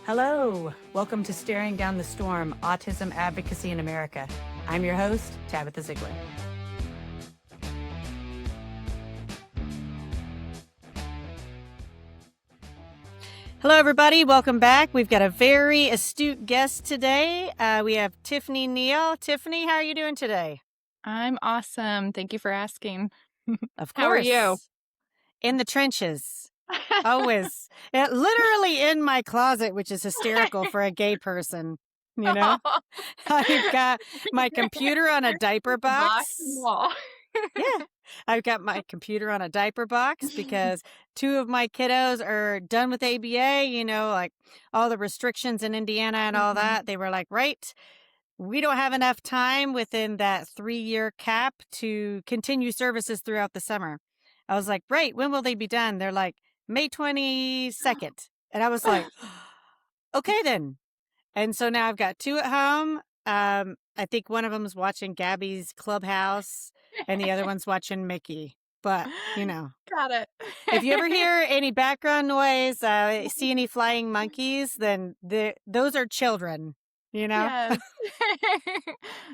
Hello, welcome to Staring Down the Storm, Autism Advocacy in America. I'm your host, Tabitha Ziegler. Hello, everybody. Welcome back. We've got a very astute guest today. We have Tiffany Neal. Tiffany, how are you doing today? I'm awesome. Thank you for asking. Of How are you? course. In the trenches. Always. Literally in my closet, which is hysterical for a gay person. You know, I've got my computer on a diaper Box and box. wall. Yeah. I've got my computer on a diaper box because two of my kiddos are done with ABA, like all the restrictions in Indiana and all Mhm. that. They were like, right, we don't have enough time within that 3-year cap to continue services throughout the summer. I was like, right, when will they be done? They're like, May 22nd. And I was like, okay, then. And so now I've got two at home. I think one of them is watching Gabby's Clubhouse and the other one's watching Mickey. But, Got it. if you ever hear any background noise, see any flying monkeys, then those are children, you know? Yes.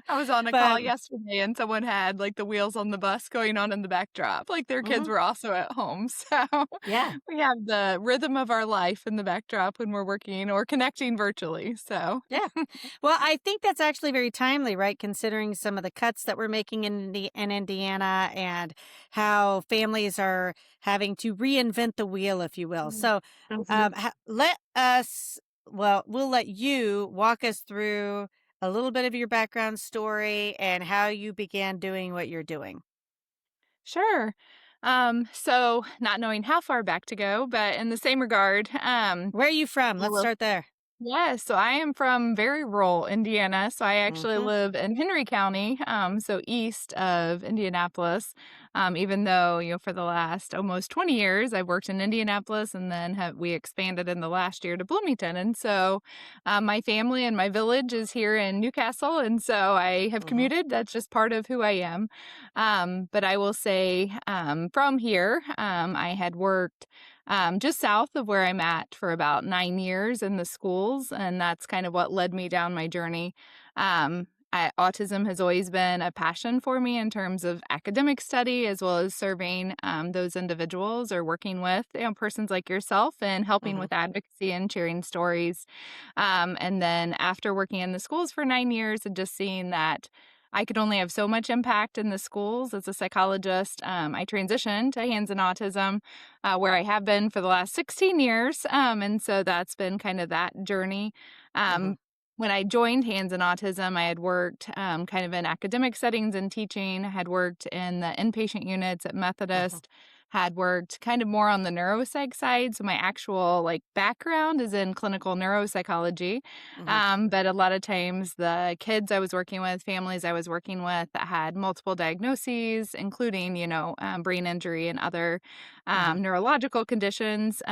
I was on a call But, yesterday and someone had like the wheels on the bus going on in the backdrop. Like their kids mhm, were also at home. So yeah. we have the rhythm of our life in the backdrop when we're working or connecting virtually. So Yeah. Well, I think that's actually very timely, right? Considering some of the cuts that we're making in Indiana and how families are having to reinvent the wheel, if you will. So Mhm. we'll let you walk us through a little bit of your background story and how you began doing what you're doing. Sure. So not knowing how far back to go, but in the same regard, Where are you from? I Let's will start there. Yes, so I am from very rural Indiana. So I actually Mm-hmm. live in Henry County, so east of Indianapolis. Even though, for the last almost 20 years, I've worked in Indianapolis and then we expanded in the last year to Bloomington. And so my family and my village is here in Newcastle. And so I have Mm-hmm. commuted. That's just part of who I am. But I will say from here, I had worked just south of where I'm at for about 9 years in the schools. And that's kind of what led me down my journey. Autism has always been a passion for me in terms of academic study, as well as serving those individuals or working with persons like yourself and helping Mm-hmm. with advocacy and sharing stories. And then after working in the schools for 9 years and just seeing that I could only have so much impact in the schools as a psychologist, I transitioned to Hands in Autism, where I have been for the last 16 years. And so that's been kind of that journey. Mm-hmm. When I joined Hands in Autism, I had worked kind of in academic settings and teaching, had worked in the inpatient units at Mm-hmm. Methodist, had worked kind of more on the neuropsych side. So my actual background is in clinical neuropsychology. Mm-hmm. But a lot of times the kids I was working with, families I was working with that had multiple diagnoses, including, brain injury and other Mm-hmm. neurological conditions,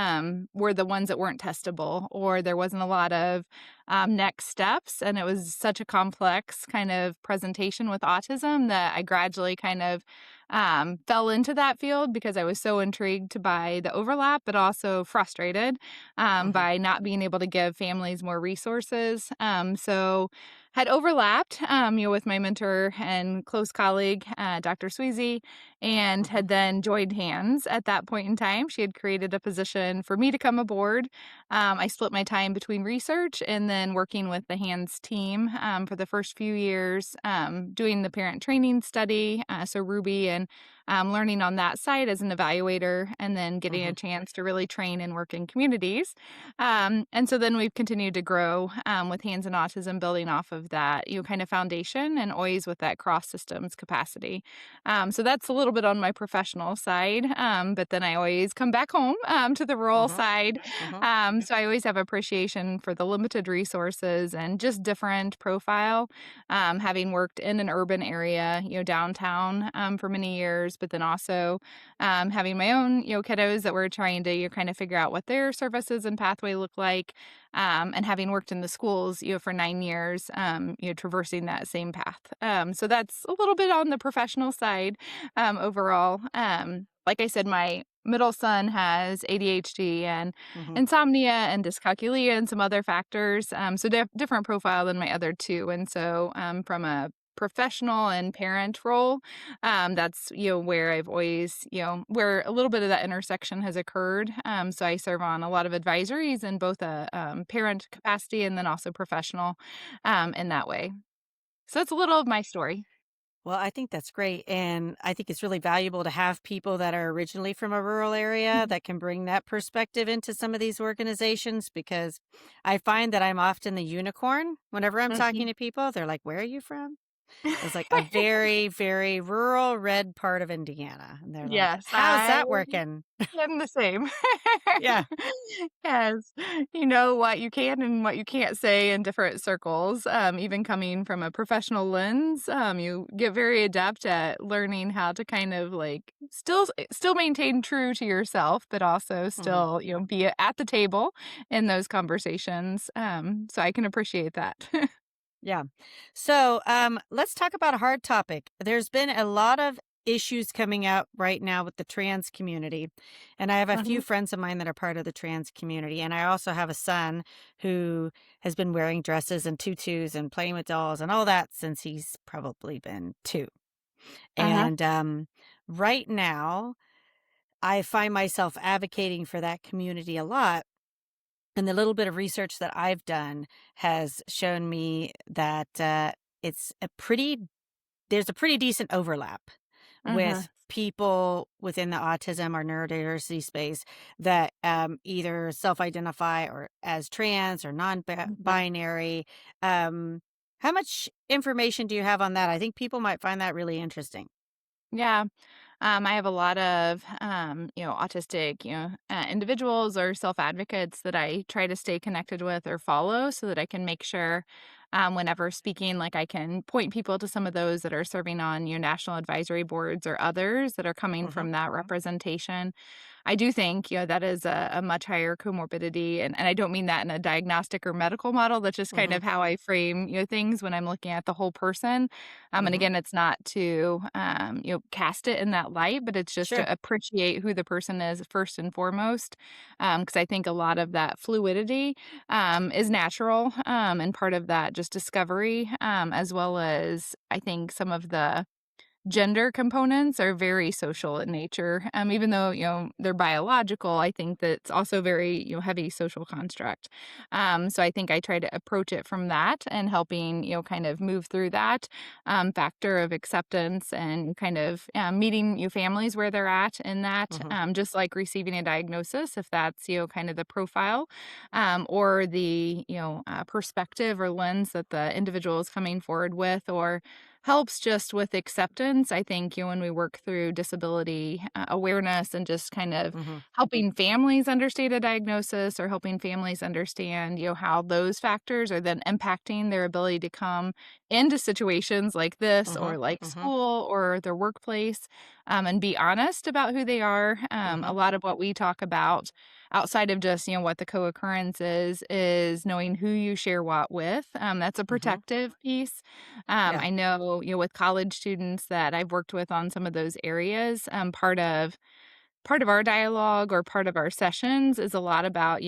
were the ones that weren't testable, or there wasn't a lot of next steps. And it was such a complex kind of presentation with autism that I gradually kind of fell into that field because I was so intrigued by the overlap, but also frustrated Mm-hmm. by not being able to give families more resources. So had overlapped, with my mentor and close colleague, Dr. Sweezy, and Mm-hmm. had then joined hands at that point in time. She had created a position for me to come aboard. I split my time between research and then working with the hands team for the first few years, doing the parent training study, so Ruby, and learning on that side as an evaluator, and then getting Mm-hmm. a chance to really train and work in communities. And so then we've continued to grow with Hands in Autism, building off of that, kind of foundation, and always with that cross systems capacity. So that's a little bit on my professional side. But then I always come back home to the rural Mm-hmm. side. Mm-hmm. So I always have appreciation for the limited resources and just different profile. Having worked in an urban area, downtown for many years, but then also having my own, kiddos that were trying to kind of figure out what their services and pathway look like, and having worked in the schools, for 9 years, traversing that same path. So that's a little bit on the professional side overall. Like I said, my middle son has ADHD and Mhm. insomnia and dyscalculia and some other factors, so different profile than my other 2, and so, from a professional and parent role, that's, where I've always, where a little bit of that intersection has occurred, so I serve on a lot of advisories in both a, parent capacity and then also professional, in that way. So that's a little of my story. Well, I think that's great, and I think it's really valuable to have people that are originally from a rural area Mhm. that can bring that perspective into some of these organizations because I find that I'm often the unicorn whenever I'm talking Mhm. to people. They're like, "Where are you from?" It's like a very, very rural red part of Indiana, and they're like, Yes, "How's I that working?" am the same. Yeah. Yes, you know what you can and what you can't say in different circles, even coming from a professional lens, you get very adept at learning how to kind of, like, still maintain true to yourself, but also Mhm. still, be at the table in those conversations, so I can appreciate that. Yeah. So, let's talk about a hard topic. There's been a lot of issues coming out right now with the trans community. And I have a few Mhm, friends of mine that are part of the trans community. And I also have a son who has been wearing dresses and tutus and playing with dolls and all that since he's probably been 2. uh-huh, And right now, I find myself advocating for that community a lot. And the little bit of research that I've done has shown me that it's a pretty there's a pretty decent overlap uh-huh, with people within the autism or neurodiversity space that either self-identify or as trans or mhm, non-binary. How much information do you have on that? I think people might find that really interesting. yeah. I have a lot of, autistic, individuals or self advocates that I try to stay connected with or follow so that I can make sure, whenever speaking, like I can point people to some of those that are serving on, national advisory boards or others that are coming Hmm. from that representation. I do think, that is a much higher comorbidity, and I don't mean that in a diagnostic or medical model, that's just kind Hmm. of how I frame, things when I'm looking at the whole person, and Hmm. again, it's not to, cast it in that light, but it's just Sure. to appreciate who the person is first and foremost, because I think a lot of that fluidity, is natural, and part of that just discovery, as well as I think some of the gender components are very social in nature. Even though, they're biological, I think that's also very, heavy social construct. So I think I try to approach it from that and helping, kind of move through that factor of acceptance and kind of meeting families where they're at in that, Hmm. just like receiving a diagnosis, if that's, kind of the profile or the, perspective or lens that the individual is coming forward with, or helps just with acceptance. I think, when we work through disability awareness and just kind of Hmm. helping families understand a diagnosis or helping families understand, how those factors are then impacting their ability to come into situations like this Hmm. or like Hmm. school or their workplace, and be honest about who they are. A Hmm. lot of what we talk about outside of just, what the co-occurrence is knowing who you share what with. That's a Hmm. protective piece. Yeah. I know, with college students that I've worked with on some of those areas, part of our dialogue or part of our sessions is a lot about,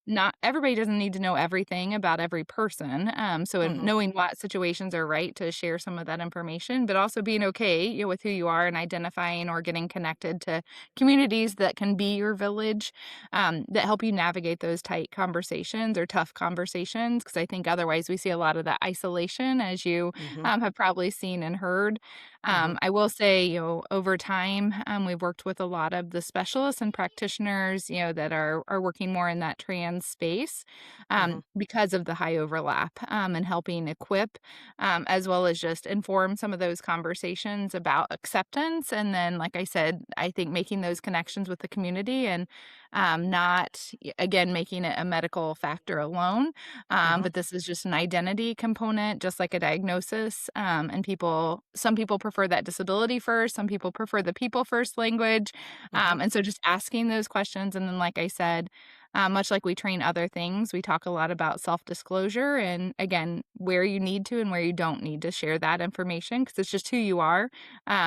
not everybody doesn't need to know everything about every person. So in Hmm. knowing what situations are right to share some of that information, but also being okay, with who you are and identifying or getting connected to communities that can be your village, that help you navigate those tight conversations or tough conversations. Because I think otherwise we see a lot of that isolation, as you Hmm. have probably seen and heard. Hmm. I will say, over time, we've worked with a lot of the specialists and practitioners, that are working more in that trans space, Hmm. because of the high overlap, and helping equip, as well as just inform some of those conversations about acceptance. And then, like I said, I think making those connections with the community and not, again, making it a medical factor alone, Hmm. but this is just an identity component, just like a diagnosis. And some people prefer that disability first, some people prefer the people first language. Hmm. And so just asking those questions. And then, like I said, Much like we train other things, we talk a lot about self-disclosure and, again, where you need to and where you don't need to share that information because it's just who you are.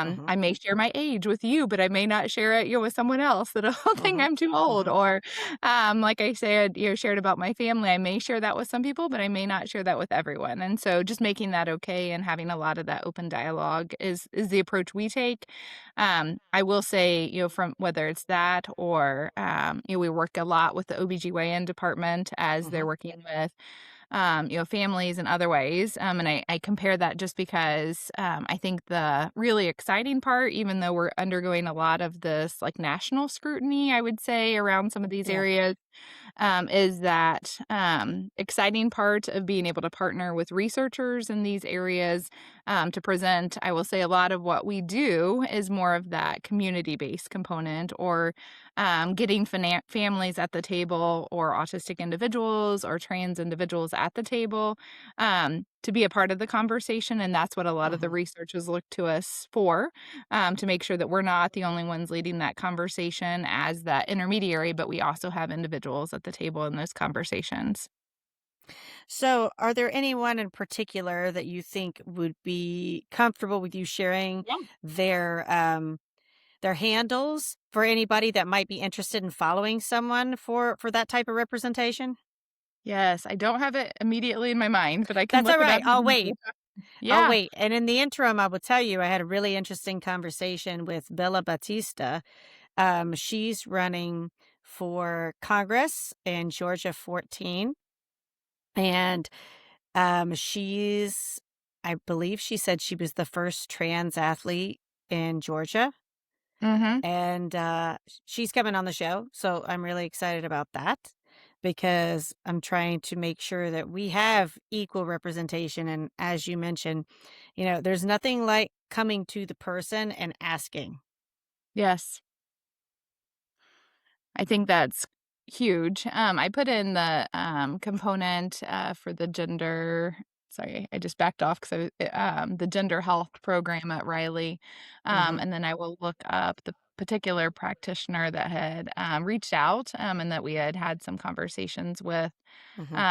Mhm. I may share my age with you, but I may not share it, with someone else that'll think Mhm. I'm too old. Mhm. Or, like I said, shared about my family. I may share that with some people, but I may not share that with everyone. And so just making that okay and having a lot of that open dialogue is the approach we take. I will say, from whether it's that or, we work a lot with the OBGYN department as they're Mhm. working with families in other ways. And I compare that just because I think the really exciting part, even though we're undergoing a lot of this like national scrutiny, I would say, around some of these Yeah. areas, is that exciting part of being able to partner with researchers in these areas to present. I will say a lot of what we do is more of that community based component or getting families at the table or autistic individuals or trans individuals at the table to be a part of the conversation. And that's what a lot of the Mhm. researchers look to us for to make sure that we're not the only ones leading that conversation as that intermediary, but we also have individuals at the table in those conversations. So, are there anyone in particular that you think would be comfortable with you sharing Yeah. their their handles for anybody that might be interested in following someone for that type of representation? Yes, I don't have it immediately in my mind, but I can That's all look it right. up. I'll wait. I'll Yeah. wait. And in the interim, I will tell you, I had a really interesting conversation with Bella Batista. She's running for Congress in Georgia 14. And she's, I believe she said she was the first trans athlete in Georgia. Mhm. And she's coming on the show. So I'm really excited about that because I'm trying to make sure that we have equal representation. And as you mentioned, there's nothing like coming to the person and asking. Yes. I think that's huge. I put in the, component, for the gender sorry, I just backed off because the gender health program at Riley, Hmm. and then I will look up the particular practitioner that had, reached out, and that we had had some conversations with. Hmm.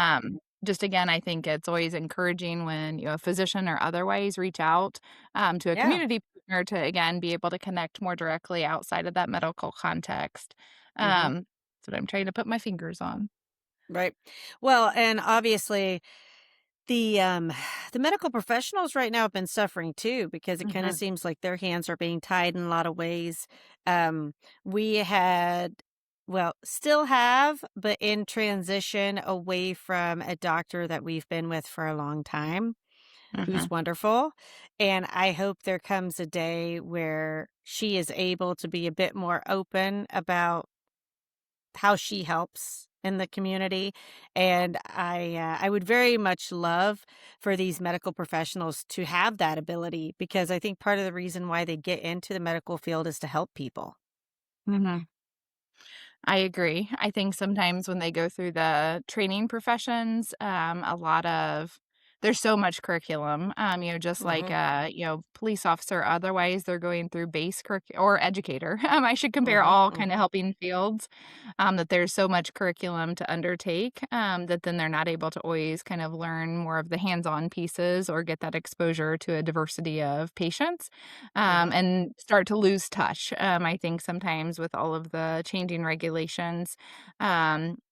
Just again, I think it's always encouraging when, a physician or otherwise reach out, to a Yeah. community partner to, again, be able to connect more directly outside of that medical context. Hmm. That's what I'm trying to put my fingers on. Right. Well, and obviously the the medical professionals right now have been suffering too because it kind of Mhm, seems like their hands are being tied in a lot of ways. Um we had still have, but in transition away from a doctor that we've been with for a long time, who's mhm. wonderful. And I hope there comes a day where she is able to be a bit more open about how she helps in the community, and I would very much love for these medical professionals to have that ability because I think part of the reason why they get into the medical field is to help people. Mhm. I agree. I think sometimes when they go through the training professions, a lot of there's so much curriculum, just like, Mhm, police officer, otherwise they're going through base or educator. I should compare mhm, all kind of mhm, helping fields, that there's so much curriculum to undertake, that then they're not able to always kind of learn more of the hands-on pieces or get that exposure to a diversity of patients mhm. and start to lose touch. I think sometimes with all of the changing regulations,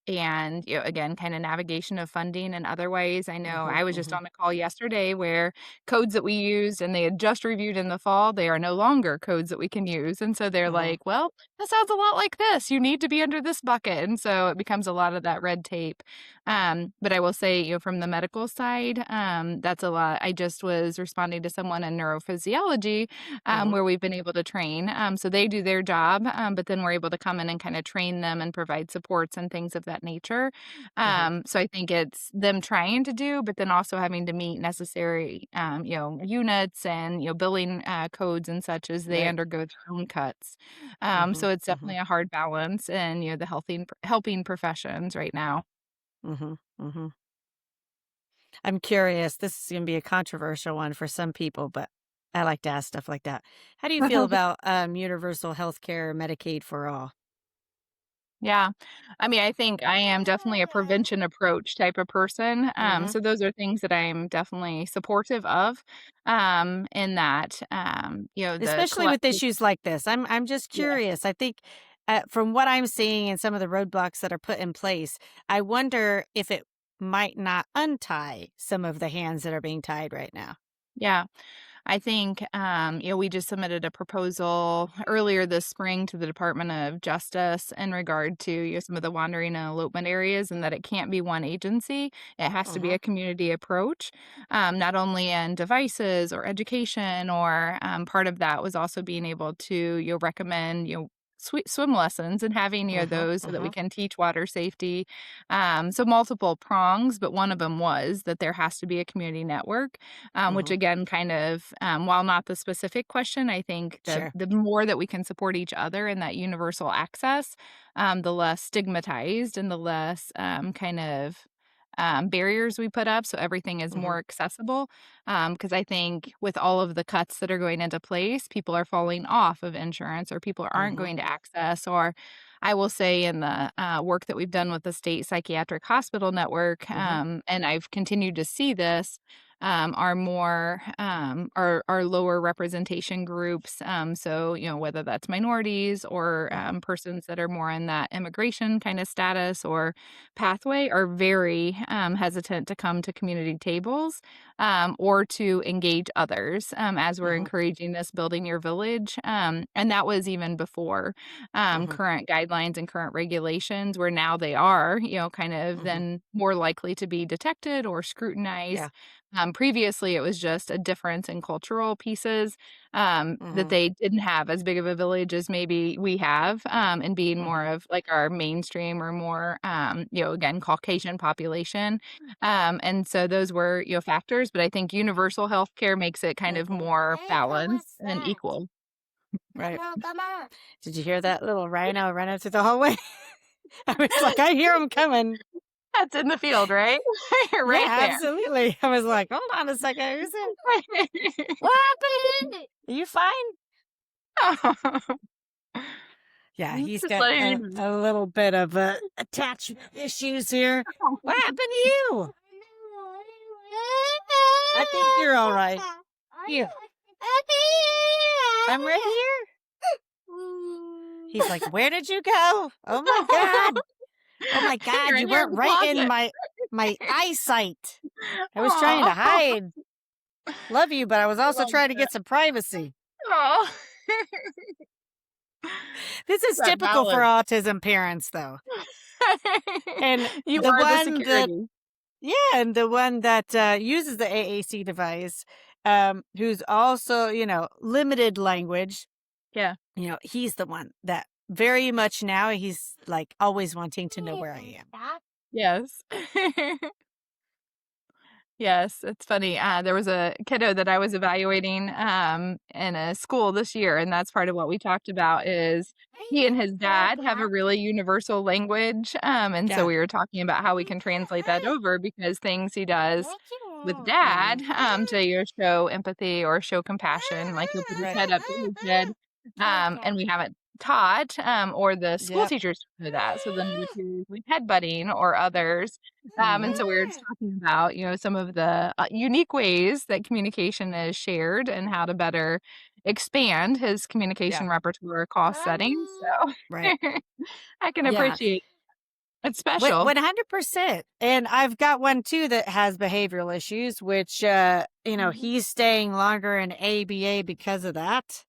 and again, kind of navigation of funding and other ways. I know Mhm, I was just mhm, on a call yesterday where codes that we used and they had just reviewed in the fall, they are no longer codes that we can use. And so they're mhm, like, well, that sounds a lot like this. You need to be under this bucket. And so it becomes a lot of that red tape. But I will say, from the medical side, that's a lot. I just was responding to someone in neurophysiology mhm, where we've been able to train. So they do their job, but then we're able to come in and kind of train them and provide supports and things of that nature. mhm. So I think it's them trying to do, but then also having to meet necessary, units and, billing codes and such as they Right. undergo their own cuts. Mhm, So it's mhm, definitely a hard balance in, the helping professions right now. mhm, mhm. I'm curious, this is gonna be a controversial one for some people, but I like to ask stuff like that. How do you feel about, universal health care, Medicaid for all? Yeah. I mean, I think I am definitely a prevention approach type of person. Mhm. So those are things that I'm definitely supportive of, in that, the Especially with collective. issues like this. I'm just Yeah. curious. I think, from what I'm seeing and some of the roadblocks that are put in place, I wonder if it might not untie some of the hands that are being tied right now. Yeah. I think, we just submitted a proposal earlier this spring to the Department of Justice in regard to some of the wandering and elopement areas, and that it can't be one agency. It has to be Mhm. a community approach, not only in devices or education, or part of that was also being able to recommend swim lessons and having Mhm. those so that we Mhm. can teach water safety. So multiple prongs, but one of them was that there has to be a community network, which Mhm. again, kind of, while not the specific question, I think that Sure. the more that we can support each other in that universal access, the less stigmatized and the less kind of barriers we put up, so everything is Mhm. more accessible. Because I think with all of the cuts that are going into place, people are falling off of insurance, or people aren't Mhm. going to access, or I will say in the work that we've done with the state psychiatric hospital network, Mhm. and I've continued to see this, are more are lower representation groups. So whether that's minorities or Mhm. persons that are more in that immigration kind of status or pathway, are very hesitant to come to community tables, or to engage others, as we're Mhm. encouraging this building your village. And that was even before Mhm. current guidelines and current regulations, where now they are, kind of Mhm. then more likely to be detected or Yeah. scrutinized. Previously, it was just a difference in cultural pieces, that Mhm. they didn't have as big of a village as maybe we have, and being more Mhm. of like our mainstream or more, again, Caucasian population. And so those were, factors, but I think universal healthcare makes it kind of Mhm. more balanced and equal. Right. Did you hear that little rhino running through the hallway? I was like, I hear him coming. That's in the field, right? Yeah, Right there. absolutely. I was like, hold on a second. Who's that? What happened? Are you fine? Yeah, he's Just got letting you know. a little bit of attachment issues here. What happened to you? I think you're all right. Here, I'm right here. He's like, where did you go? Oh my God. Oh my You're God. in You here in weren't the right in closet. my eyesight. I was trying to Aw. hide. Love you, but I was I also love trying to that. get some privacy. Aw. This is That typical for balance. autism parents, though. And You the are the one that, security. yeah, and the one that uses the AAC device, who's also, limited language, Yeah. he's the one that very much now he's like always wanting to know where I am. Yes. Yes, it's funny. There was a kiddo that I was evaluating in a school this year, and that's part of what we talked about is he and his dad have a really universal language. And so Yeah. we were talking about how we can translate that over, because things he does with Hmm. dad, to show empathy or show compassion, like he'll put his Right. head up to his head, and we haven't taught, or the school Yep. teachers know that. So then it appears with headbutting or others. And Hmm. so we were just talking about, some of the unique ways that communication is shared and how to better expand his Yeah. communication repertoire across settings. So Right. I can Yeah. appreciate it's special. 100%. And I've got one too that has behavioral issues, which, he's staying longer in ABA because of that.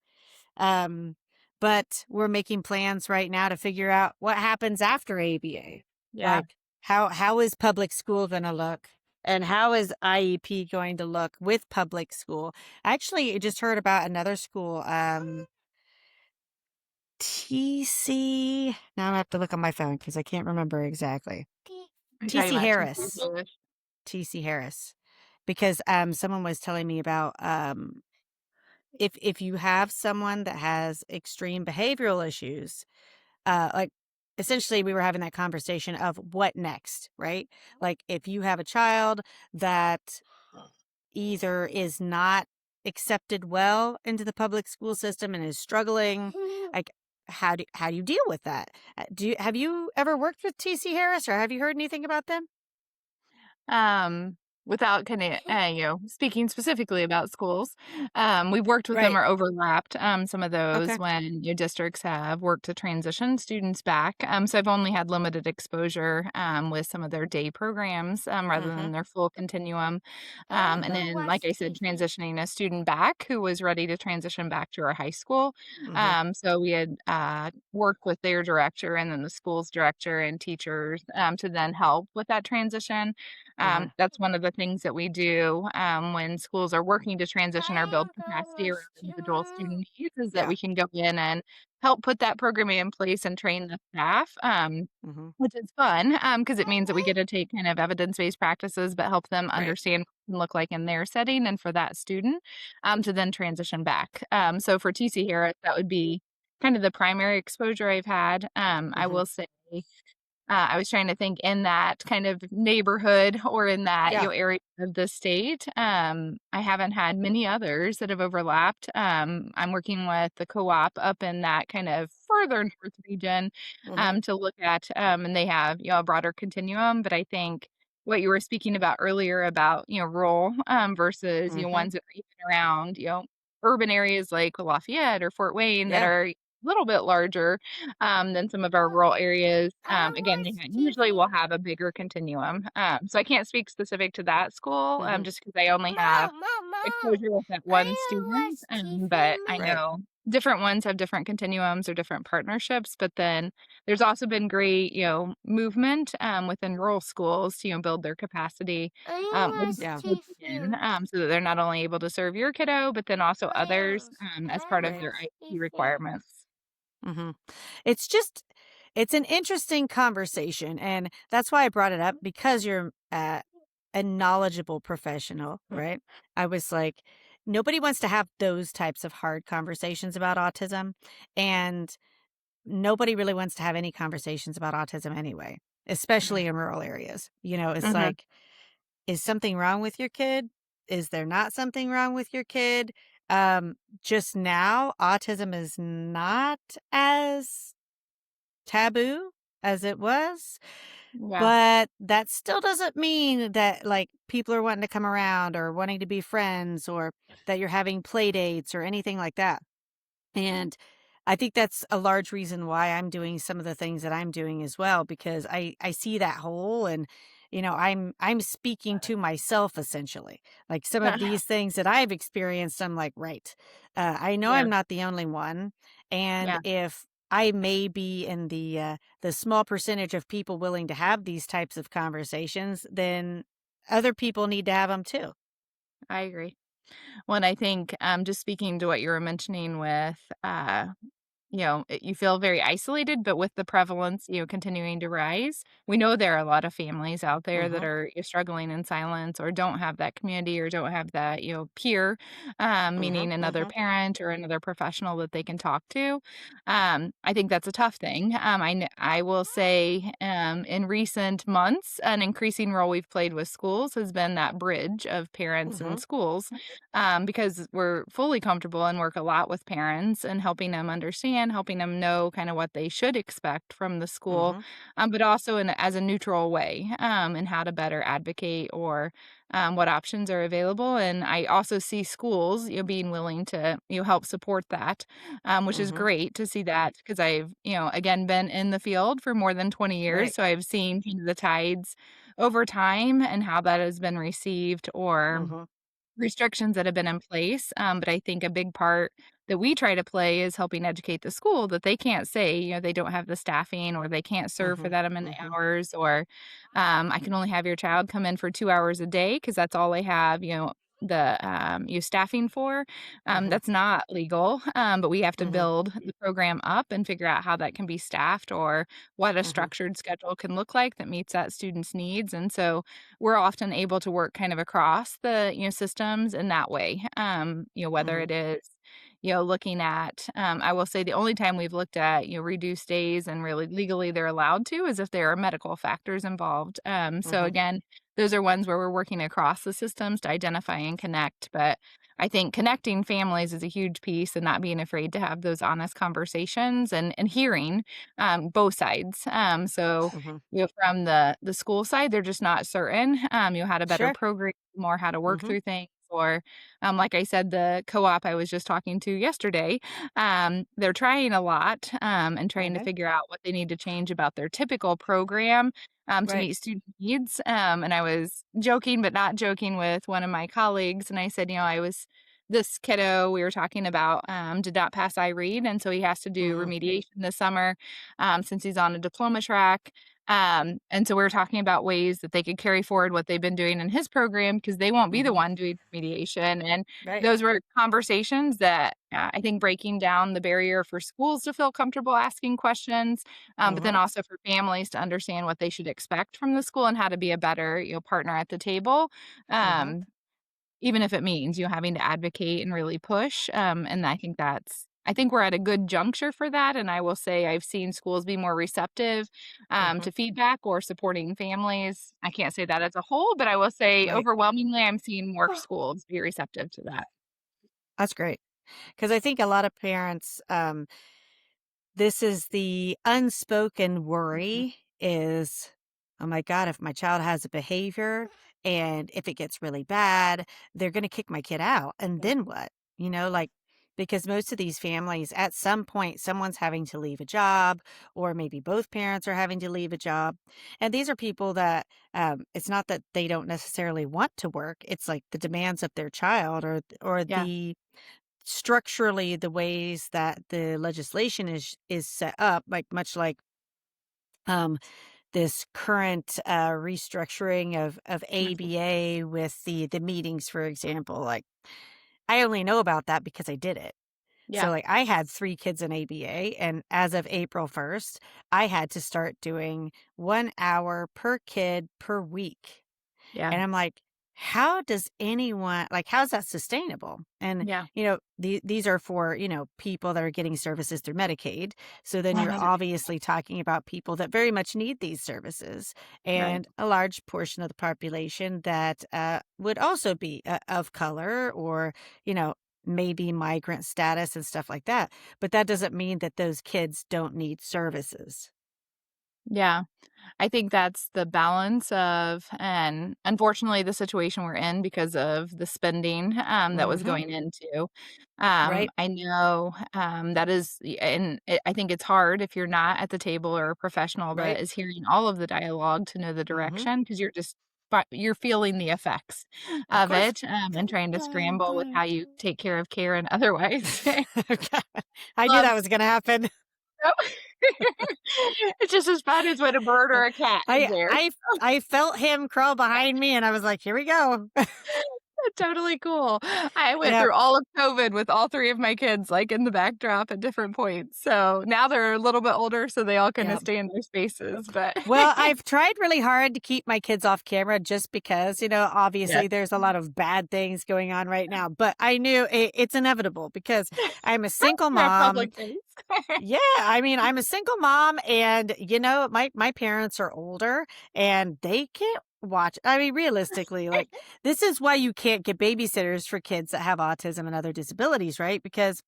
Um, but we're making plans right now to figure out what happens after ABA. Yeah. Like how is public school going to look? And how is IEP going to look with public school? Actually, I just heard about another school, TC. Now I have to look on my phone because I can't remember exactly. Are you talking TC about teachers Harris. or TC Harris. Because someone was telling me about if you have someone that has extreme behavioral issues, like essentially we were having that conversation of what next, right? Like if you have a child that either is not accepted well into the public school system and is struggling, like how do you deal with that? Have you ever worked with TC Harris, or have you heard anything about them? Um, without kinda, speaking specifically about schools, we've worked with them Right. or overlapped, some of those Okay. when your districts have worked to transition students back, so I've only had limited exposure, with some of their day programs, rather Mhm. than their full continuum, I and go then, like watch I said, TV. transitioning a student back who was ready to transition back to our high school, Mhm. so we had, worked with their director and then the school's director and teachers, to then help with that transition. Mhm. That's one of the things that we do when schools are working to transition or build I go capacity around watch individual TV. student needs is that Yeah. we can go in and help put that programming in place and train the staff, Mhm. which is fun because it means that we get to take kind of evidence-based practices, but help them Right. understand what it can look like in their setting and for that student to then transition back. So for TC Harris, that would be kind of the primary exposure I've had. I Mhm. will say I was trying to think in that kind of neighborhood or in that, Yeah. area of the state. I haven't had many others that have overlapped. I'm working with the co-op up in that kind of further north region, Mhm. to look at, and they have, a broader continuum, but I think what you were speaking about earlier about, rural, versus, Mhm. ones that are even around, urban areas like Lafayette or Fort Wayne that Yeah. are a little bit larger than some of our rural areas. I Again, they watch usually will TV. have a bigger continuum. So I can't speak specific to that school, Mhm. just because I only have Mom, exposure with that I one student. watch TV. But I Right. know different ones have different continuums or different partnerships. But then there's also been great, movement within rural schools to, build their capacity I with watch the Yeah. inclusion, TV. so that they're not only able to serve your kiddo, but then also others Miles, as I part of Right. their watch IEP TV. requirements. Mhm. It's just it's an interesting conversation, and that's why I brought it up because you're a knowledgeable professional, right? I was like, nobody wants to have those types of hard conversations about autism, and nobody really wants to have any conversations about autism anyway, especially in rural areas. It's Mhm. like, is something wrong with your kid? Is there not something wrong with your kid? Um, just now, autism is not as taboo as it was, Yeah, but that still doesn't mean that, like, people are wanting to come around or wanting to be friends or that you're having play dates or anything like that. And I think that's a large reason why I'm doing some of the things that I'm doing as well, because I see that hole, and I'm speaking to myself essentially. Like some of these things that I've experienced, I'm like, right. I know yeah, I'm not the only one, and yeah, if I may be in the small percentage of people willing to have these types of conversations, then other people need to have them too. I agree. Well, and I think, just speaking to what you were mentioning with, you feel very isolated, but with the prevalence, continuing to rise, we know there are a lot of families out there that Hmm. are struggling in silence or don't have that community or don't have that, peer, Hmm. meaning another Hmm. parent or another professional that they can talk to. I think that's a tough thing. I will say, in recent months, an increasing role we've played with schools has been that bridge of parents and Hmm. schools because we're fully comfortable and work a lot with parents and helping them understand, helping them know kind of what they should expect from the school, Hmm. but also as a neutral way and how to better advocate or what options are available. And I also see schools, being willing to help support that, which is Hmm. great to see that because I've again been in the field for more than 20 years, Right. so I've seen kind of the tides over time and how that has been received or Hmm. restrictions that have been in place, but I think a big part that we try to play is helping educate the school that they can't say, they don't have the staffing or they can't serve for Mhm, that amount of mhm, hours or, I can only have your child come in for 2 hours a day because that's all I have, staffing for. mhm, That's not legal, but we have to mhm, build the program up and figure out how that can be staffed or what a mhm, structured schedule can look like that meets that student's needs, and so we're often able to work kind of across the, systems in that way. Whether mhm, it is, looking at, I will say the only time we've looked at, reduced days and really legally they're allowed to is if there are medical factors involved. So mhm, again, those are ones where we're working across the systems to identify and connect. But I think connecting families is a huge piece and not being afraid to have those honest conversations and hearing both sides. Mhm. From the school side, they're just not certain, how to better Sure. program or how to work Mhm. through things or, like I said, the co-op I was just talking to yesterday, they're trying a lot, and trying to Okay. figure out what they need to change about their typical program, to Right. meet student needs, and I was joking, but not joking with one of my colleagues, and I said, I was this kiddo we were talking about, did not pass I-read, and so he has to do Mhm. remediation this summer, since he's on a diploma track, and so we were talking about ways that they could carry forward what they've been doing in his program because they won't be the Mhm. one doing remediation, and Right. those were conversations that, I think breaking down the barrier for schools to feel comfortable asking questions, but then Mhm. also for families to understand what they should expect from the school and how to be a better, partner at the table, Mhm. um, even if it means, having to advocate and really push, and I think we're at a good juncture for that, and I will say I've seen schools be more receptive, Mhm. to feedback or supporting families. I can't say that as a whole, but I will say Right. overwhelmingly, I'm seeing more schools be receptive to that. That's great because I think a lot of parents, this is the unspoken Mhm. worry is, "Oh my god, if my child has a behavior and if it gets really bad, they're gonna kick my kid out, and Yeah. then what?" Like, because most of these families, at some point, someone's having to leave a job, or maybe both parents are having to leave a job, and these are people that, it's not that they don't necessarily want to work, it's like the demands of their child or Yeah. the structurally the ways that the legislation is set up, like much like um this current restructuring of Mhm. ABA with the meetings, for example. Like, I only know about that because I did it. So Yeah. like I had 3 kids in ABA, and as of April 1st, I had to start doing 1 hour per kid per week. Yeah. And I'm like, how does anyone like, how's that sustainable? And, Yeah. these are for, people that are getting services through Medicaid. So then you're 100. obviously talking about people that very much need these services Right. and a large portion of the population that would also be of color or, you know, maybe migrant status and stuff like that. But that doesn't mean that those kids don't need services. Yeah. I think that's the balance of and unfortunately, the situation we're in because of the spending, that was Hmm. going into. Right. I know, that is I think it's hard if you're not at the table or a professional Right. that is hearing all of the dialogue to know the Hmm. direction because you're feeling the effects Of of course. it, and trying to scramble with how you take care of care and otherwise. I knew Um, that was gonna happen. Nope. It's just as bad as when a bird or a cat is I there. I I felt him crawl behind me, and I was like, "Here we go." Totally cool. I went Yep, through all of COVID with all 3 of my kids, like, in the backdrop at different points, so now they're a little bit older, so they all kinda yep. stay in their spaces, but Well, I've tried really hard to keep my kids off camera just because, Yes. obviously there's a lot of bad things going on right now, but I knew it's inevitable because I'm a single They're a mom. public face. Yeah, I mean, I'm a single mom and, my parents are older and they can't watch. I mean, realistically, like, this is why you can't get babysitters for kids that have autism and other disabilities, right? Because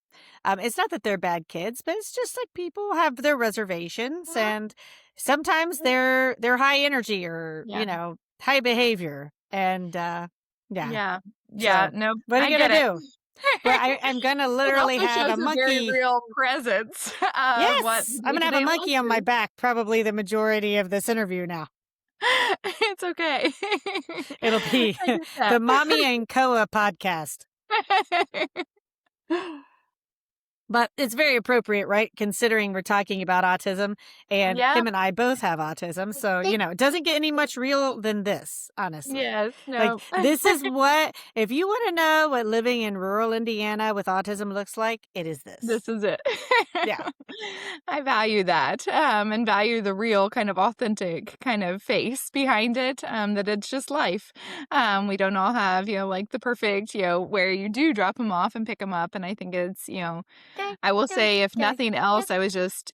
it's not that they're bad kids, but it's just like people have their reservations and sometimes they're high energy or, Yeah. high behavior. And yeah. Yeah. Yeah, So no, what are I you gonna get it. do? But I'm gonna It literally also have a shows a very monkey. real presence of what Yes, the I'm gonna have a day-to-day looks monkey on my like. back probably the majority of this interview now. It's okay. It'll be I get the that. Mommy and Koa podcast. But it's very appropriate, right? Considering we're talking about autism and Yeah. him and I both have autism. So, it doesn't get any much real than this, honestly. Yes, Like, no. this is what, if you want to know what living in rural Indiana with autism looks like, it is this. This is it. Yeah. I value that, and value the real kind of authentic kind of face behind it, that it's just life. We don't all have, like the perfect, where you do drop them off and pick them up. And I think it's, I will say, if nothing else, I was just,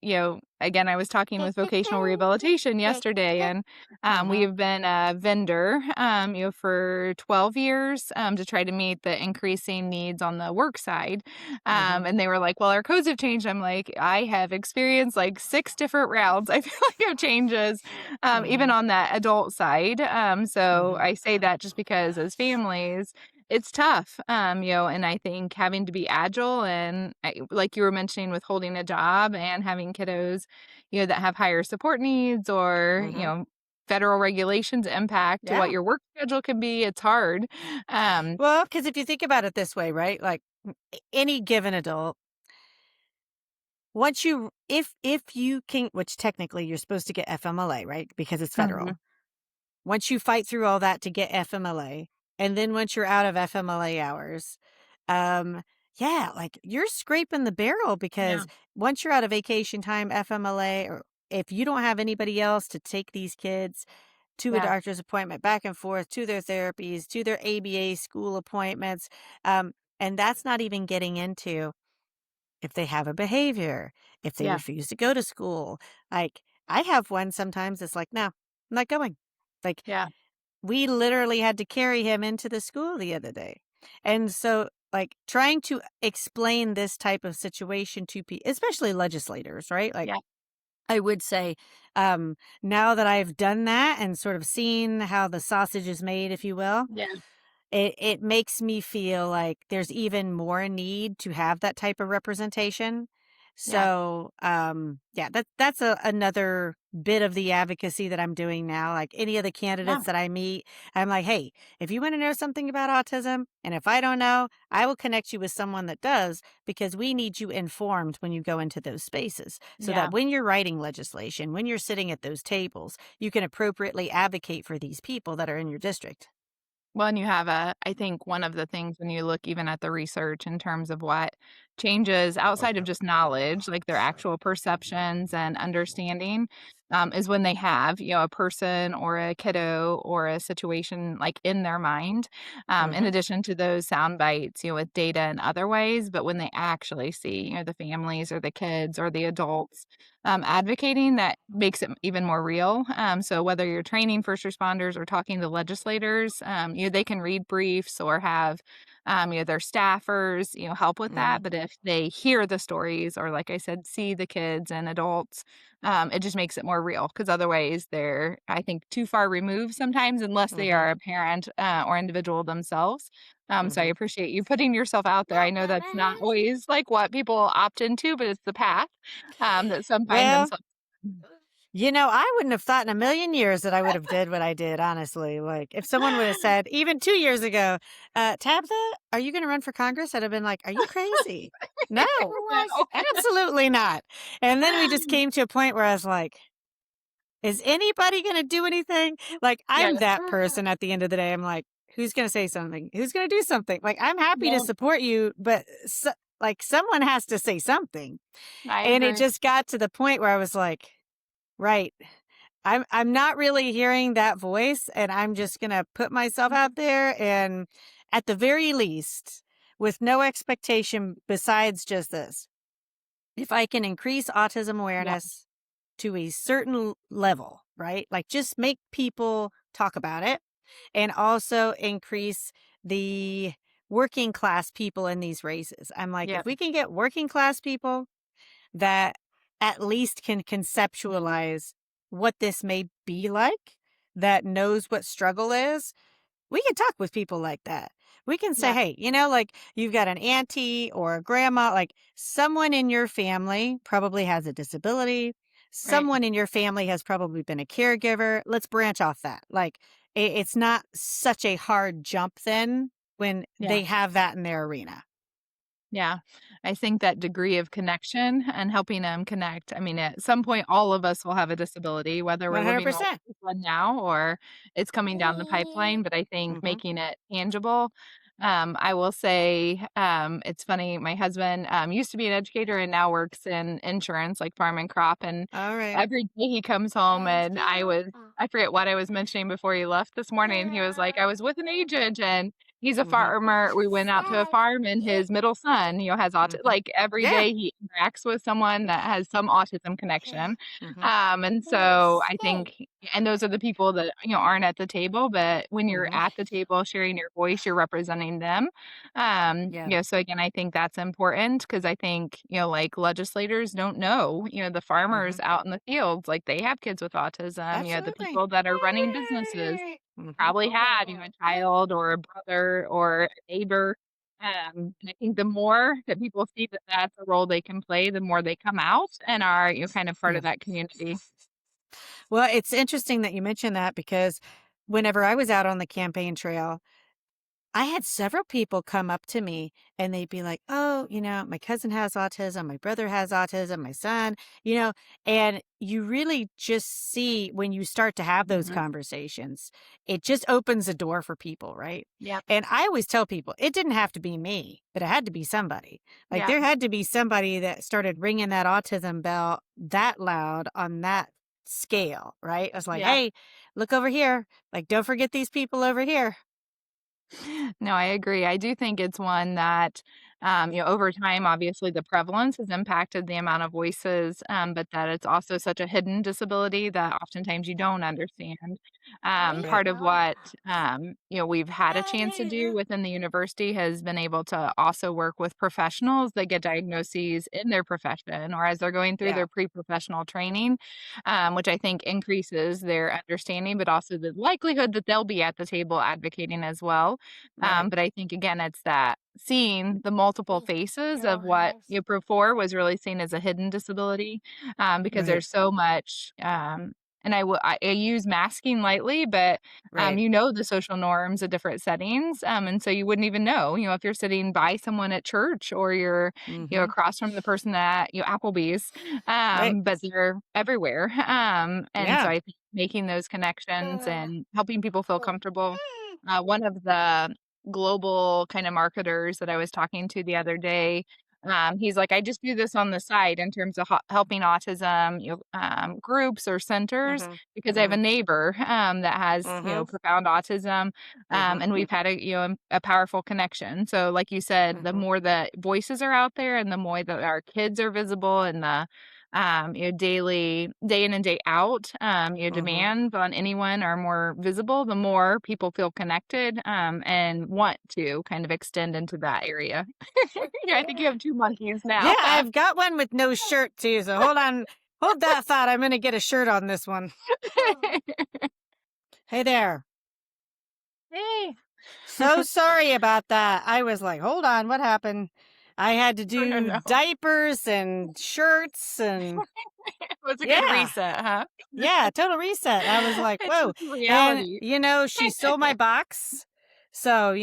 again, I was talking with vocational rehabilitation yesterday, and Uh-huh. we've been a vendor, for 12 years to try to meet the increasing needs on the work side. Mhm. And they were like, well, our codes have changed. I'm like, I have experienced like 6 different rounds, I feel like, of changes, even Mhm. on that adult side. So Mhm. I say that just because as families, it's tough, and I think having to be agile and like you were mentioning with holding a job and having kiddos, that have higher support needs or, Mhm. federal regulations impact what Yeah. your work schedule can be. It's hard. Um, Well, because if you think about it this way, right? Like any given adult, once you if you can, which technically you're supposed to get FMLA, right? Because it's mhm, federal. Once you fight through all that to get FMLA, and then once you're out of FMLA hours, um, yeah, like you're scraping the barrel yeah, because once you're out of vacation time, FMLA, or if you don't have anybody else to take these kids to a yeah, doctor's appointment, back and forth to their therapies, to their ABA school appointments, and that's not even getting into if they have a behavior, if they yeah, refuse to go to school. Like I have one sometimes that's like, no, I'm not going. Like yeah, we literally had to carry him into the school the other day. And so, like, trying to explain this type of situation to people, especially legislators, right? Like, yeah, I would say, now that I've done that and sort of seen how the sausage is made, if you will, yeah, it makes me feel like there's even more need to have that type of representation. yeah, So, yeah, that's another bit of the advocacy that I'm doing now. Like any of the yeah, candidates that I meet, I'm like, hey, if you want to know something about autism, and if I don't know, I will connect you with someone that does because we need you informed when you go into those spaces so yeah. that when you're writing legislation, when you're sitting at those tables, you can appropriately advocate for these people that are in your district. Well, and you have I think one of the things when you look even at the research in terms of what changes outside of just knowledge, like their actual perceptions and understanding, is when they have, a person or a kiddo or a situation like in their mind, in Hmm. addition to those sound bites, with data and other ways, but when they actually see, the families or the kids or the adults advocating, that makes it even more real. So whether you're training first responders or talking to legislators, they can read briefs or have, their staffers, help with Hmm. that. But if they hear the stories or, like I said, see the kids and adults, it just makes it more real. Because otherwise, they're, I think, too far removed sometimes, unless they Hmm. are a parent or individual themselves. So I Hmm. appreciate you putting yourself out there. I know that's not always like what people opt into, but it's the path that some find Well, themselves in. I wouldn't have thought in a million years that I would have did what I did, honestly. Like, if someone would have said, even 2 years ago, Tabitha, are you going to run for Congress? I'd have been like, are you crazy? No, No. absolutely not. And then we just came to a point where I was like, is anybody going to do anything? Like, Yeah, I'm that person at the end of the day. I'm like, who's going to say something? Who's going to do something? Like, I'm happy to no, support you, but like, someone has to say something. I And it agree. just got to the point where I was like, right. I'm not really hearing that voice, and I'm just gonna put myself out there and at the very least, with no expectation besides just this, if I can increase autism Yeah, awareness to a certain level, right? Like just make people talk about it and also increase the working class people in these races. I'm like, yeah, if we can get working class people that at least can conceptualize what this may be like, that knows what struggle is, we can talk with people like that. We can say, yeah, hey, like you've got an auntie or a grandma, like someone in your family probably has a disability. right. Someone in your family has probably been a caregiver. Let's branch off that. Like it's not such a hard jump then when Yeah, they have that in their arena. yeah. I think that degree of connection and helping them connect. I mean, at some point, all of us will have a disability, whether we're living life 100%. with one now or it's coming down the pipeline. But I think Hmm. making it tangible. I will say, it's funny. My husband used to be an educator and now works in insurance, like farm and crop. And All right. every day he comes home, and I forget what I was mentioning before he left this morning. He was like, I was with an agent, and He's a Mhm. farmer. We went out to a farm and his middle son, has Mhm. like every Yeah. day he interacts with someone that has some autism connection. Mhm. And so I think, and those are the people that, aren't at the table, but when you're Mhm. at the table sharing your voice, you're representing them. Yeah. So again, I think that's important because I think, like legislators don't know, the farmers Mhm. out in the fields, like they have kids with autism, the Absolutely. people that are running businesses Mhm. probably had, a child or a brother or a neighbor. And I think the more that people see that that's a role they can play, the more they come out and are, kind of part Yeah. of that community. Well, it's interesting that you mentioned that because whenever I was out on the campaign trail, I had several people come up to me and they'd be like, "Oh, my cousin has autism, my brother has autism, my son," and you really just see when you start to have those Mhm. conversations, it just opens a door for people, right? Yep. And I always tell people it didn't have to be me, but it had to be somebody. Like Yep. there had to be somebody that started ringing that autism bell that loud on that scale, right? I was like, Yep. "Hey, look over here. Like, don't forget these people over here." No, I agree. I do think it's one that, over time, obviously the prevalence has impacted the amount of voices, but that it's also such a hidden disability that oftentimes you don't understand. Right. Part of what, we've had a chance to do within the university has been able to also work with professionals that get diagnoses in their profession or as they're going through Yeah. their pre-professional training, which I think increases their understanding, but also the likelihood that they'll be at the table advocating as well. Right. But I think again, it's that seeing the multiple faces of what before was really seen as a hidden disability, because Right. there's so much. And I use masking lightly, but Right. the social norms of different settings, and so you wouldn't even know, if you're sitting by someone at church or you're, Mhm. across from the person at Applebee's, Right. but they're everywhere, and so Yeah. I think making those connections and helping people feel comfortable one of the global kind of marketers that I was talking to the other day, he's like, I just do this on the side in terms of helping autism, groups or centers Mhm. because I have a Mhm. neighbor that has, Mhm. profound autism, Mhm. and we've had a powerful connection. So, like you said, the Mhm. more that voices are out there, and the more that our kids are visible, and the daily day in and day out, Mhm. demands on anyone are more visible, the more people feel connected, and want to kind of extend into that area. Yeah, I think you have 2 monkeys Yeah, now. I've got one with no shirt too, so hold on. Hold that thought. I'm gonna get a shirt on this one. Hey there. Hey. So sorry about that. I was like, hold on, what happened? I had to Oh, no, do no. diapers and shirts and It was a good yeah. reset, huh? Yeah, total reset. I was like, It's "Whoa." just the And, reality. she stole my box. So,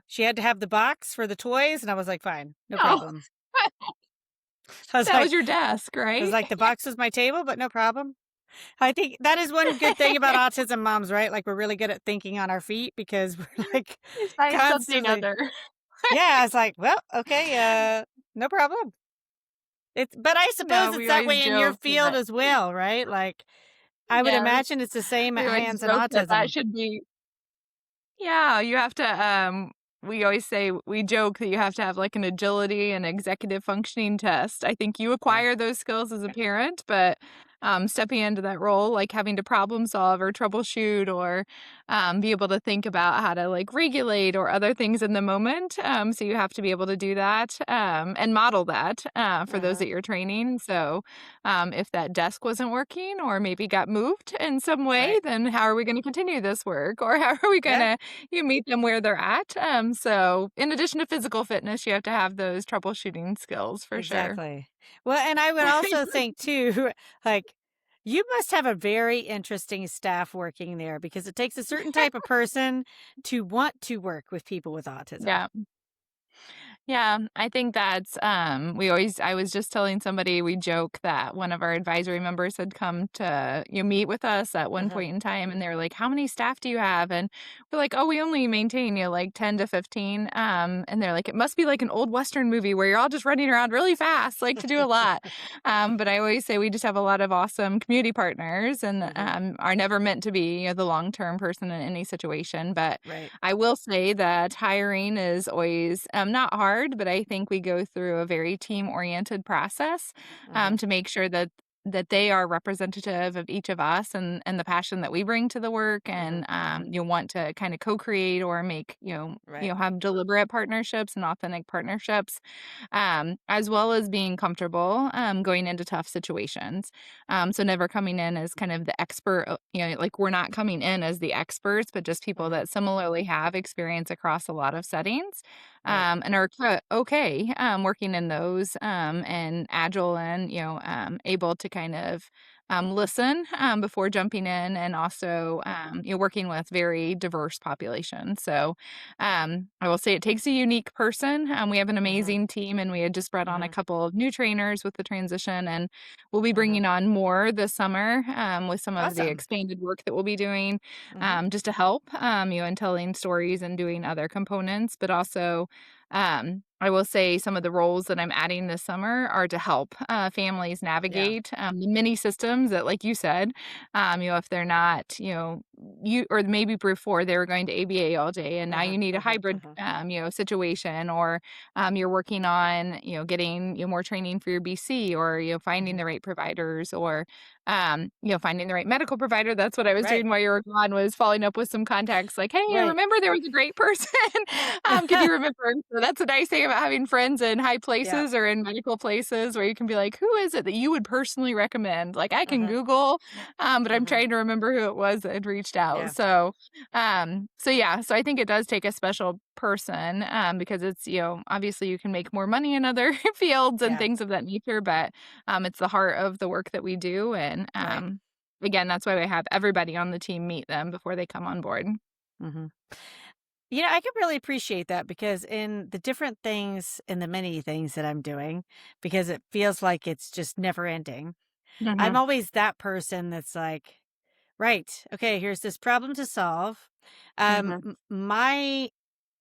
she had to have the box for the toys, and I was like, "Fine, no Oh, problem." I was that like was your desk, I was right? like, "The box is my table, but no problem." I think that is one good thing about autism moms, right? Like, we're really good at thinking on our feet because we're, like, You find something constantly other. yeah, I was like, "Well, okay, no problem." But I suppose No, it's we that always way in your joke field that as well, right? Like, I would yes, imagine it's the same we at always hands and joke that that autism. should be yeah, you have to, we always say we joke that you have to have, like, an agility and executive functioning test. I think you Yeah. acquire those skills as a parent, but, stepping into that role, like having to problem solve or troubleshoot or, be able to think about how to, like, regulate or other things in the moment, so you have to be able to do that, and model that, for those Uh-huh. that you're training. So, if that desk wasn't working or maybe got moved in some way, Right. then how are we gonna continue this work? Or how are we Yeah, gonna you meet them where they're at. So in addition to physical fitness, you have to have those troubleshooting skills for sure. exactly. Well, and I would also think too, like, you must have a very interesting staff working there because it takes a certain type of person to want to work with people with autism. Yeah. Yeah, I think that's, I was just telling somebody, we joke that one of our advisory members had come to, meet with us at one Uh-huh. point in time, and they were like, "How many staff do you have?" And we're like, "Oh, we only maintain, like 10 to 15." And they're like, "It must be like an old Western movie where you're all just running around really fast, like to do a lot." But I always say we just have a lot of awesome community partners and Mhm. are never meant to be, the long-term person in any situation. But Right. I will say that hiring is always not hard, but I think we go through a very team-oriented process Uh-huh. to make sure that they are representative of each of us and the passion that we bring to the work, Mhm. and you want to kind of co-create or make Right. have deliberate partnerships and authentic partnerships, as well as being comfortable going into tough situations. So never coming in as kind of the expert, like we're not coming in as the experts, but just people Mhm. that similarly have experience across a lot of settings, Right. and are okay working in those, and agile and, able to kind of listen before jumping in, and also, working with very diverse populations. So I will say it takes a unique person. We have an Mhm. amazing team, and we had just brought on a Mhm. couple of new trainers with the transition, and we'll be Mhm. bringing on more this summer with some of the Awesome. expanded work that we'll be doing, Mhm. just to help, and telling stories and doing other components. But also, I will say some of the roles that I'm adding this summer are to help families Yeah. navigate the many systems that, like you said, if they're not, you or maybe before they were going to ABA all day, and now Uh-huh. you need a Uh-huh. hybrid, Uh-huh. situation, or you're working on, getting more training for your BC, or finding Mhm. the right providers, or finding the right medical provider. That's what I was Right. doing while you were gone, was following up with some contacts, like, "Hey, I Right. remember there was a great person. Could you remember?" So that's a nice thing about having friends in high Yeah. places or in medical places, where you can be like, "Who is it that you would personally recommend?" Like, I can Uh-huh. Google, but I'm Uh-huh. trying to remember who it was that had reached out. Yeah. So yeah, so I think it does take a special person, because it's, obviously you can make more money in other fields and Yeah. things of that nature, but it's the heart of the work that we do. And Right. again, that's why we have everybody on the team meet them before they come on board. Mhm. I can really appreciate that because in the different things and the many things that I'm doing, because it feels like it's just never ending. I'm Mhm, always that person that's like, right, okay, here's this problem to solve. mhm, My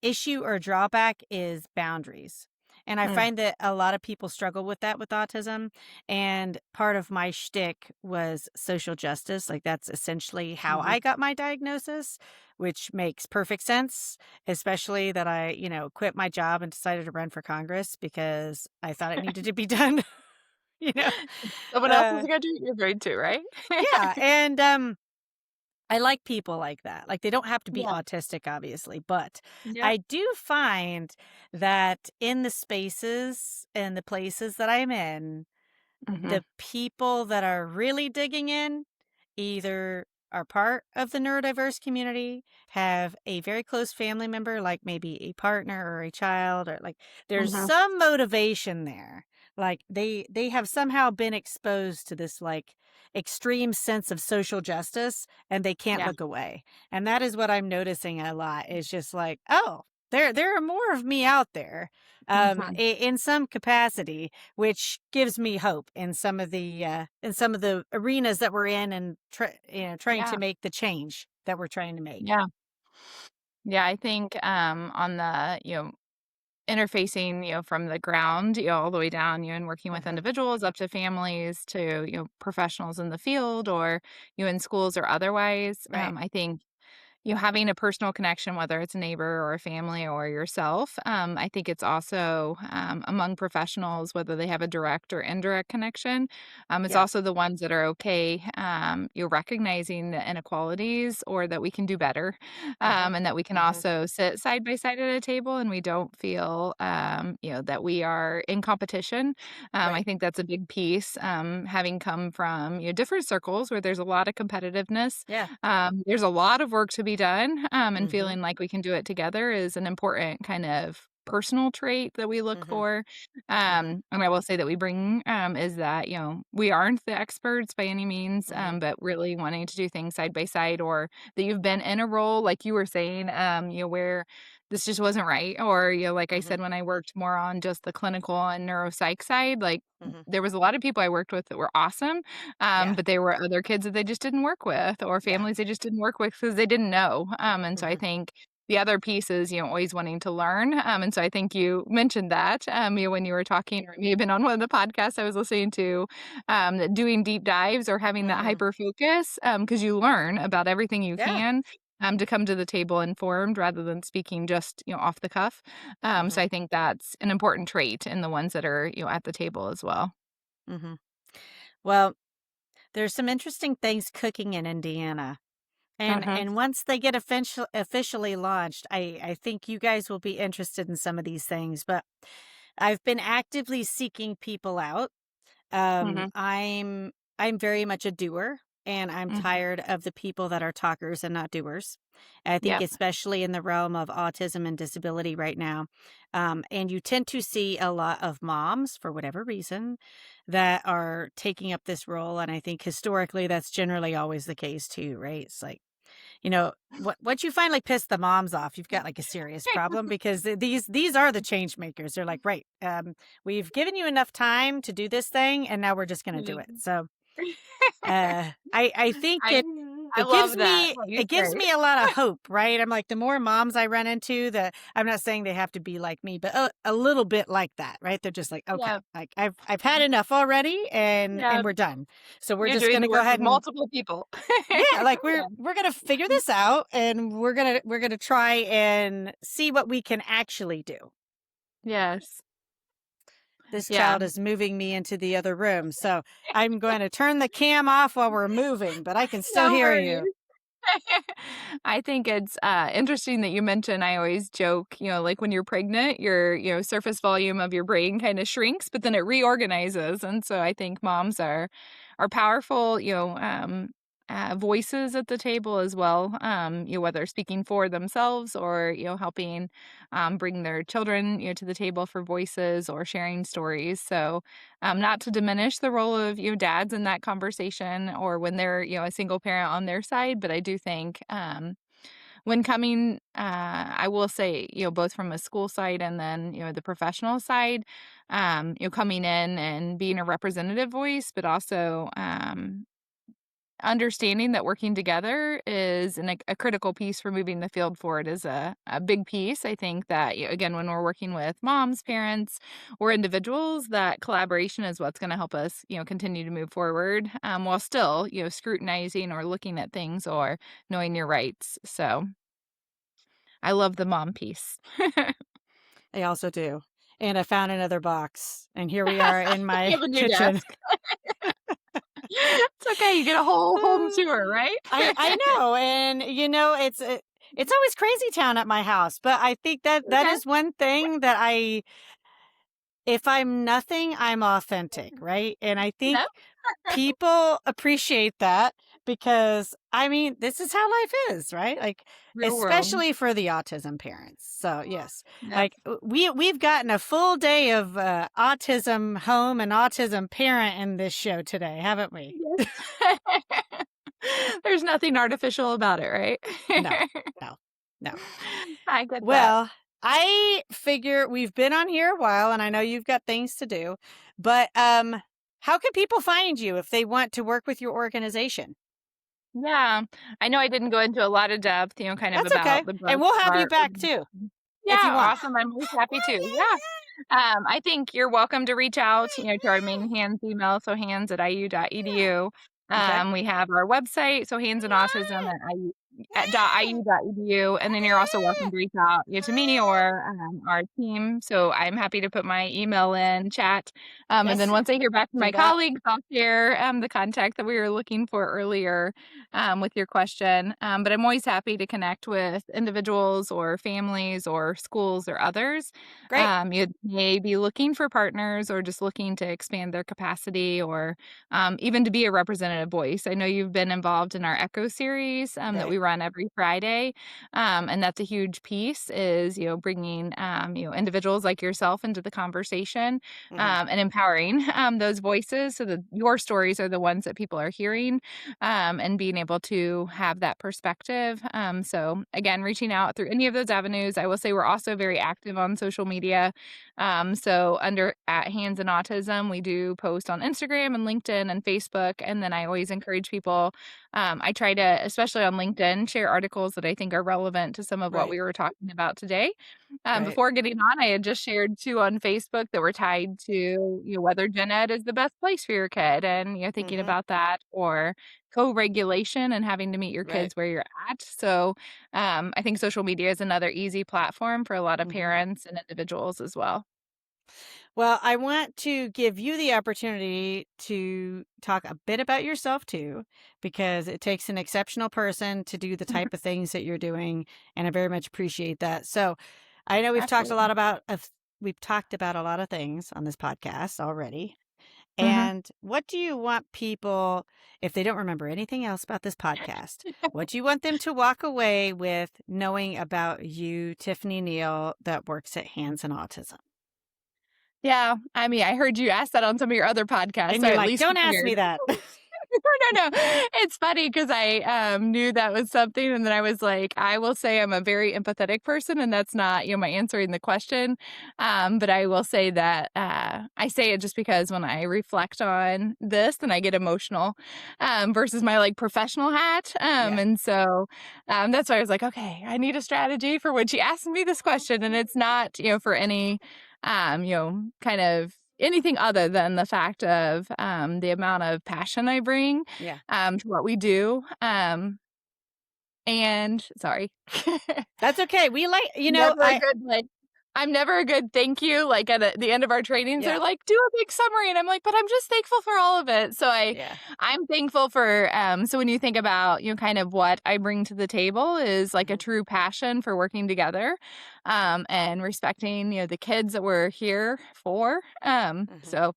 issue or drawback is boundaries. And I mm, find that a lot of people struggle with that with autism. And part of my shtick was social justice. Like, that's essentially how mhm. I got my diagnosis, which makes perfect sense, especially that I, quit my job and decided to run for Congress because I thought it needed to be done, you know? Someone else is Uh, gonna do your grade too, right? yeah. And, I like people like that. Like, they don't have to be Yeah, autistic, obviously, but yeah, I do find that in the spaces and the places that I'm in, mhm, the people that are really digging in either are part of the neurodiverse community, have a very close family member, like maybe a partner or a child, or like there's mhm, some motivation there. Like they have somehow been exposed to this like extreme sense of social justice and they can't yeah, look away. And that is what I'm noticing a lot is just like, oh, there are more of me out there mhm, in some capacity, which gives me hope in some of the arenas that we're in and trying to yeah, make the change that we're trying to make. yeah, yeah, I think, on the, interfacing, from the ground, all the way down, and working with Uh-huh. individuals up to families to, professionals in the field, or, in schools or otherwise, Right. I think having a personal connection, whether it's a neighbor or a family or yourself, I think it's also, among professionals, whether they have a direct or indirect connection. It's Yeah. also the ones that are okay, you're recognizing the inequalities, or that we can do better, Uh-huh. and that we can Uh-huh. also sit side by side at a table, and we don't feel, that we are in competition. I Right. think that's a big piece, having come from, different circles where there's a lot of competitiveness. Yeah. There's a lot of work to be done, and Mhm. feeling like we can do it together is an important kind of personal trait that we look Mhm. for. Mhm. And I will say that we bring is that, we aren't the experts by any means, Mhm. but really wanting to do things side by side, or that you've been in a role, like you were saying, where this just wasn't right. Or, like I Mhm. said, when I worked more on just the clinical and neuropsych side, like Mhm. there was a lot of people I worked with that were awesome, Yeah. but there were other kids that they just didn't work with, or Yeah. families they just didn't work with because they didn't know. And so I Mhm. think the other piece is, always wanting to learn. And so I think you mentioned that, when you were talking, or it may have been on one of the podcasts I was listening to, that doing deep dives or having that Mhm. hyper focus, because you learn about everything you Yeah. can. To come to the table informed rather than speaking just, off the cuff. So Mhm. I think that's an important trait in the ones that are, at the table as well. Mhm. Well, there's some interesting things cooking in Indiana. And Mhm. and once they get officially launched, I think you guys will be interested in some of these things, but I've been actively seeking people out. Mhm. I'm very much a doer, and I'm Mhm. tired of the people that are talkers and not doers. I think Yep. especially in the realm of autism and disability right now, and you tend to see a lot of moms, for whatever reason, that are taking up this role, and I think historically that's generally always the case too, right? It's like, once you finally piss the moms off, you've got like a serious problem because these are the change makers. They're like, right, we've given you enough time to do this thing, and now we're just going to do it. Mhm. So, I think I I it love gives that, me what you it gives say. me a lot of hope, right? I'm like, the more moms I run into, I'm not saying they have to be like me, but a little bit like that, right? They're just like, okay, Yeah, like I've had enough already, and yeah, we're done. So we're you're just doing going the to go work ahead of and multiple people. yeah, like Yeah, we're gonna figure this out, and we're gonna try and see what we can actually do. yes, This yeah, child is moving me into the other room, so I'm going to turn the cam off while we're moving, but I can still no hear worries. you. I think it's, interesting that you mentioned. I always joke, like when you're pregnant, your, surface volume of your brain kinda shrinks, but then it reorganizes, and so I think moms are powerful, voices at the table as well, whether speaking for themselves or, helping, bring their children, to the table for voices or sharing stories. So, not to diminish the role of, dads in that conversation, or when they're, a single parent on their side, but I do think, when coming, I will say, both from a school side and then, the professional side, coming in and being a representative voice, but also, understanding that working together is a critical piece for moving the field forward is a big piece. I think that, again, when we're working with moms, parents, or individuals, that collaboration is what's going to help us, continue to move forward, while still, scrutinizing or looking at things or knowing your rights. So I love the mom piece. I also do, and I found another box, and here we are in You my have a new kitchen. desk. It's okay. You get a whole home tour, right? I know, and it's always crazy town at my house, but I think that Okay. is one thing that I if I'm nothing, I'm authentic, right? And I think Yep. people appreciate that because, I mean, this is how life is, right? Like, Real world. especially for the autism parents. So, yes, Yep. like we've gotten a full day of autism home and autism parent in this show today, haven't we? Yes. There's nothing artificial about it, right? No, no, no. I get that. Well, I figure we've been on here a while and I know you've got things to do, but how can people find you if they want to work with your organization? Yeah. I know I didn't go into a lot of depth, kind of That's okay. about the And breadth we'll of have you our back too organization. if you Yeah, want. awesome. I'm always happy to. Yeah. I think you're welcome to reach out, to our main hands email, so hands@iu.edu. Okay. We have our website, so hands and autism .iu.edu, and then you're also welcome to reach out, to me or our team. So I'm happy to put my email in chat. And then Yes, once I hear back from my do that. colleagues, I'll share the contact that we were looking for earlier with your question. But I'm always happy to connect with individuals or families or schools or others. Great. You may be looking for partners or just looking to expand their capacity, or even to be a representative voice. I know you've been involved in our Echo series that Right. we run every Friday. And that's a huge piece is, bringing, individuals like yourself into the conversation, Mhm. and empowering, those voices so that your stories are the ones that people are hearing, and being able to have that perspective. So again, reaching out through any of those avenues. I will say we're also very active on social media. So under at Hands in Autism, we do post on Instagram and LinkedIn and Facebook. And then I always encourage people. I try to, especially on LinkedIn, share articles that I think are relevant to some of what Right, we were talking about today. right. Before getting on, I had just shared two on Facebook that were tied to whether gen ed is the best place for your kid, and thinking Mhm. about that, or co-regulation and having to meet your Right. kids where you're at. So I think social media is another easy platform for a lot of Mhm. parents and individuals as well. Well, I want to give you the opportunity to talk a bit about yourself too, because it takes an exceptional person to do the type of things that you're doing, and I very much appreciate that. So, I know Absolutely. we've talked about a lot of things on this podcast already. Mhm. And what do you want people, if they don't remember anything else about this podcast, what do you want them to walk away with knowing about you, Tiffany Neal, that works at Hands and Autism? Yeah, I mean, I heard you ask that on some of your other podcasts, And so I you're at like, least don't ask figured. me that. No. It's funny because I, knew that was something, and then I was like, I will say I'm a very empathetic person, and that's not, my answering the question. But I will say that, I say it just because when I reflect on this, then I get emotional, versus my, like, professional hat. Yeah. And so, that's why I was like, "Okay, I need a strategy for when she asks me this question," and it's not, for any, kind of anything other than the fact of, the amount of passion I bring, Yeah. to what we do, and sorry. That's okay. Never a good, like I'm never a good thank you, like, at the end of our trainings, Yeah. they're like, "Do a big summary," and I'm like, "But I'm just thankful for all of it." So Yeah. I'm thankful for, so when you think about, kind of what I bring to the table is, like, a Hmm. true passion for working together, and respecting, the kids that we're here for, Hmm. so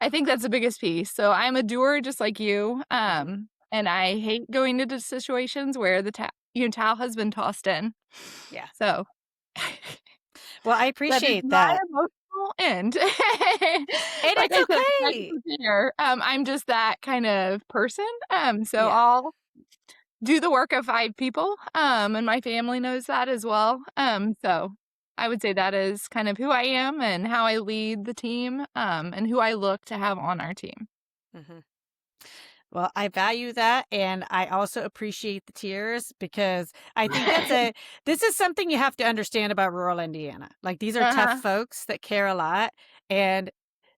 I think that's the biggest piece. So I'm a doer just like you, Hmm. and I hate going into situations where the towel has been tossed in. Yeah. So Well, I that is appreciate my that. emotional end. And Like it's I said, I can okay. prepare. I'm just that kind of person. So Yeah. I'll do the work of 5 people, and my family knows that as well. So I would say that is kind of who I am and how I lead the team, and who I look to have on our team. Hmm. Well, I value that, and I also appreciate the tears because I think this is something you have to understand about rural Indiana. Like, these are tough Uh-huh. folks that care a lot, and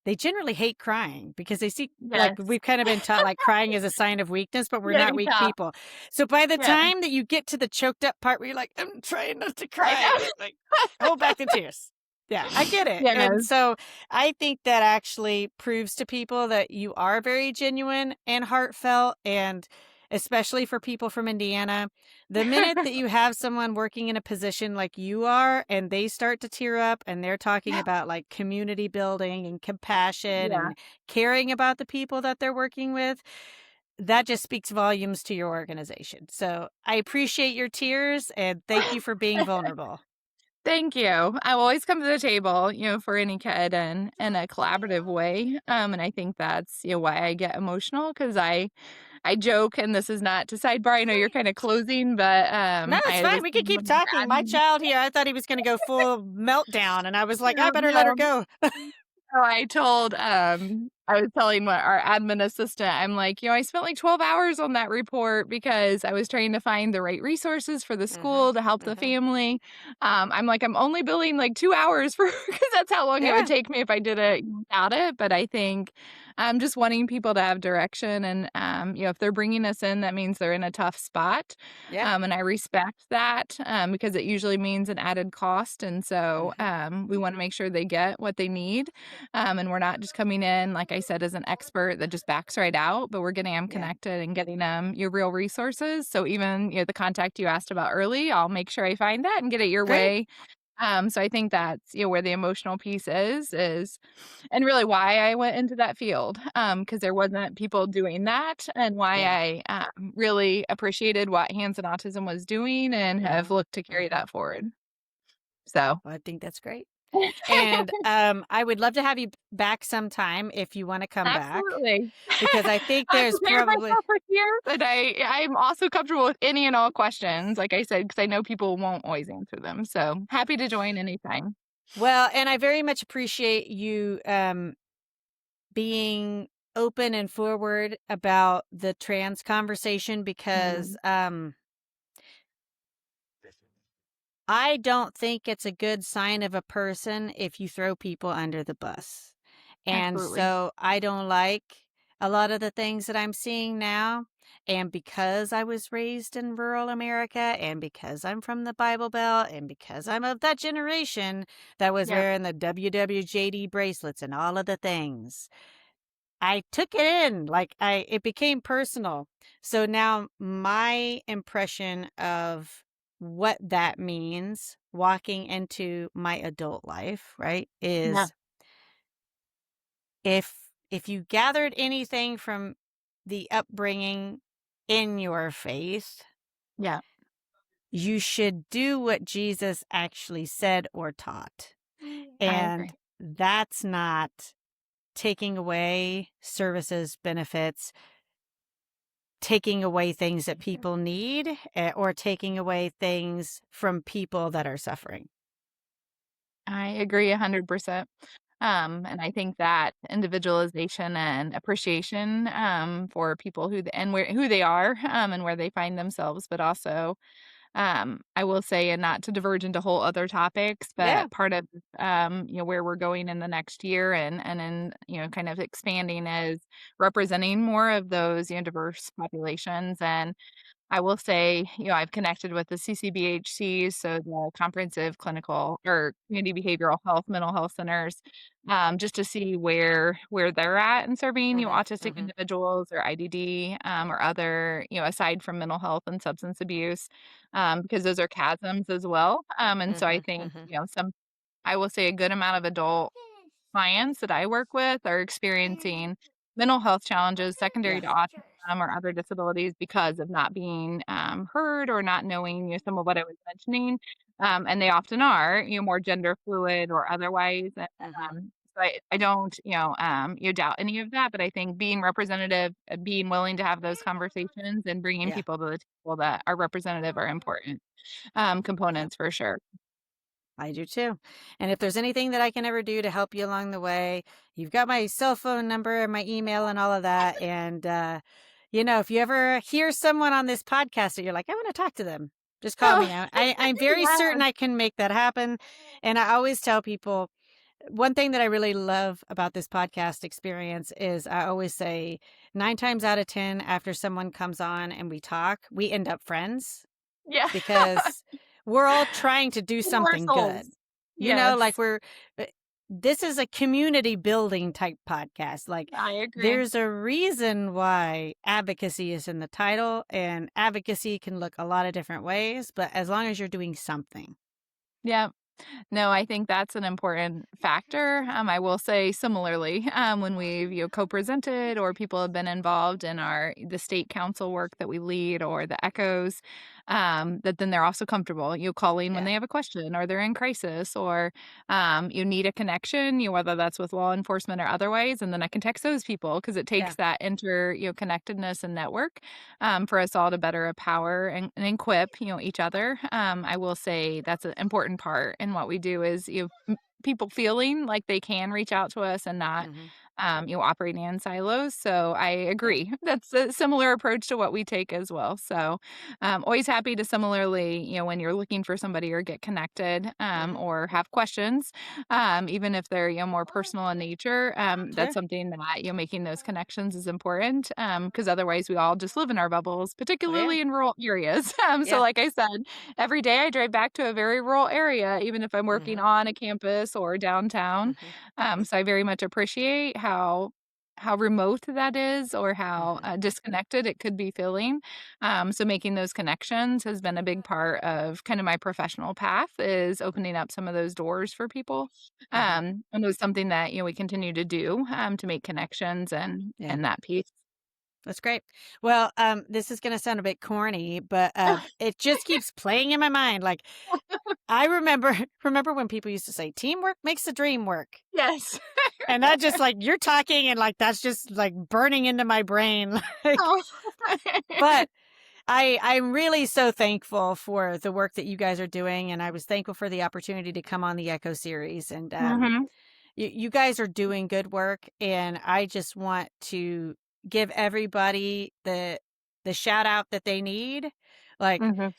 they generally hate crying because they see, like, Yes. we've kind of been taught, like, crying is a sign of weakness, but we're Yeah, not me weak too. people. So by the Yeah. time that you get to the choked up part where you're like, "I'm trying not to I cry," know. it's like, hold back the tears. Yeah, I get it. Yeah, And no. so I think that actually proves to people that you are very genuine and heartfelt. And especially for people from Indiana, the minute that you have someone working in a position like you are and they start to tear up and they're talking about like community building and compassion Yeah. and caring about the people that they're working with, that just speaks volumes to your organization. So I appreciate your tears and thank you for being vulnerable. Thank you. I will always come to the table, for any kid and in a collaborative way. And I think that's, why I get emotional because I joke, and this is not to sidebar. I know you're kind of closing, but No, it's I fine. was We could thinking keep when our talking. My admin. child here, I thought he was going to go full meltdown, and I was like, I No, better let her no. go. So I was telling what our admin assistant, I'm like, I spent like 12 hours on that report because I was trying to find the right resources for the Mhm. school to help the Mhm. family. I'm like, I'm only billing like 2 hours for because that's how long it would Yeah. take me if I did it without it. But I think I'm just wanting people to have direction, and if they're bringing us in, that means they're in a tough spot. Yeah. And I respect that, because it usually means an added cost, and so Mhm. we want to make sure they get what they need. And we're not just coming in, like I said, as an expert that just backs right out, but we're getting them Yeah. connected and getting them your real resources. So even, the contact you asked about early, I'll make sure I find that and get it your Great. way. So I think that's, where the emotional piece is and really why I went into that field, because there wasn't people doing that and why Yeah. I, really appreciated what Hands on Autism was doing and have Mhm. looked to carry Mhm. that forward. So Well, I think that's great. And, I would love to have you back sometime if you wanna come back, absolutely. because I think I've there's prepared probably myself for here, but I'm also comfortable with any and all questions, like I said, because I know people won't always answer them. So happy to join anytime. well, and I very much appreciate you, being open and forward about the trans conversation because, Mhm. I don't think it's a good sign of a person if you throw people under the bus. And Absolutely. so I don't like a lot of the things that I'm seeing now. And because I was raised in rural America and because I'm from the Bible Belt and because I'm of that generation that was Yep. wearing the WWJD bracelets and all of the things, I took it in, like, it became personal. So now my impression of what that means walking into my adult life, right, Yeah. is if you gathered anything from the upbringing in your faith, Yeah. you should do what Jesus actually said or taught. I And agree. that's not taking away services, benefits, taking away things that people need, or taking away things from people that are suffering. I agree 100%. And I think that individualization and appreciation, for people who they are, and where they find themselves, but also, I will say, and not to diverge into whole other topics, Yeah. but part of, where we're going in the next year and in, kind of expanding is representing more of those, diverse populations. And I will say, I've connected with the CCBHCs, so the comprehensive clinical or community behavioral health, mental health centers, just to see where they're at in serving, Mhm, autistic mhm, individuals or IDD, or other, aside from mental health and substance abuse, because those are chasms as well. And so I mhm, think, mhm. I will say a good amount of adult clients that I work with are experiencing mental health challenges secondary Yeah. to autism or other disabilities because of not being heard or not knowing, some of what I was mentioning. And they often are, more gender fluid or otherwise. And, Mhm. so I don't, doubt any of that, but I think being representative, being willing to have those conversations and bringing Yeah. people to the table that are representative are important Yep. components for sure. I do too. And if there's anything that I can ever do to help you along the way, you've got my cell phone number and my email and all of that. And, if you ever hear someone on this podcast that you're like, I want to talk to them, just call Oh, me. I'm very certain yeah. I can make that happen. And I always tell people one thing that I really love about this podcast experience is I always say 9 times out of 10, after someone comes on and we talk, we end up friends Yeah. because we're all trying to do More something good. souls. Yes, Like uh, this is a community building type podcast. Like I agree. there's a reason why advocacy is in the title, and advocacy can look a lot of different ways, but as long as you're doing something. Yeah. No, I think that's an important factor. I will say similarly, when we've co-presented or people have been involved in the state council work that we lead or the echoes, that then they're also comfortable, calling when Yeah. they have a question or they're in crisis or you need a connection, whether that's with law enforcement or otherwise, and then I can text those people because it Yeah. takes that connectedness and network for us all to better empower and equip, each other. I will say that's an important part in what we do is people feeling like they can reach out to us and not Hmm. operating in silos. So I Yeah. agree. That's a similar approach to what we take as well. So always happy to similarly, when you're looking for somebody or get connected Hmm. or have questions, even if they're more personal in nature, that's Sure. something that making those connections is important because otherwise we all just live in our bubbles, Oh yeah. particularly in rural areas. So Yeah. like I said, every day I drive back to a very rural area, even if I'm working Hmm. on a campus or downtown. Hmm. So I very much appreciate how how remote that is or how Mhm. disconnected it could be feeling. So making those connections has been a big part of kind of my professional path is opening up some of those doors for people. Mhm. And it was something that, we continue to do to make connections Yeah. and that piece. That's great. Well, this is gonna sound a bit corny, but, it just keeps playing in my mind, like, I remember remember when people used to say, "Teamwork makes the dream work," Yes. and that just, like you're talking and, like, that's just, like, burning into my brain, like Oh. but I'm really so thankful for the work that you guys are doing, and I was thankful for the opportunity to come on the Echo series, and, Mhm. you guys are doing good work, and I just want to give everybody the shout out that they need. Like, Mhm.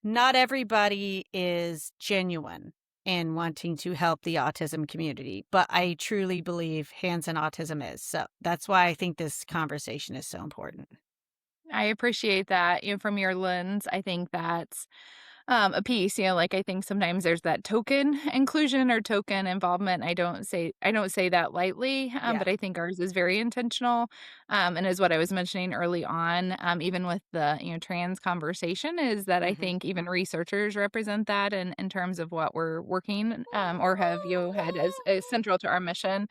not everybody is genuine in wanting to help the autism community, but I truly believe Hands on Autism is. So that's why I think this conversation is so important. I appreciate that, from your lens. I think that's a piece, like I think sometimes there's that token inclusion or token involvement. I don't say that lightly, Yeah. but I think ours is very intentional. And is what I was mentioning early on, even with the trans conversation, is that I Hmm. think even researchers represent that in terms of what we're working or have had as central to our mission,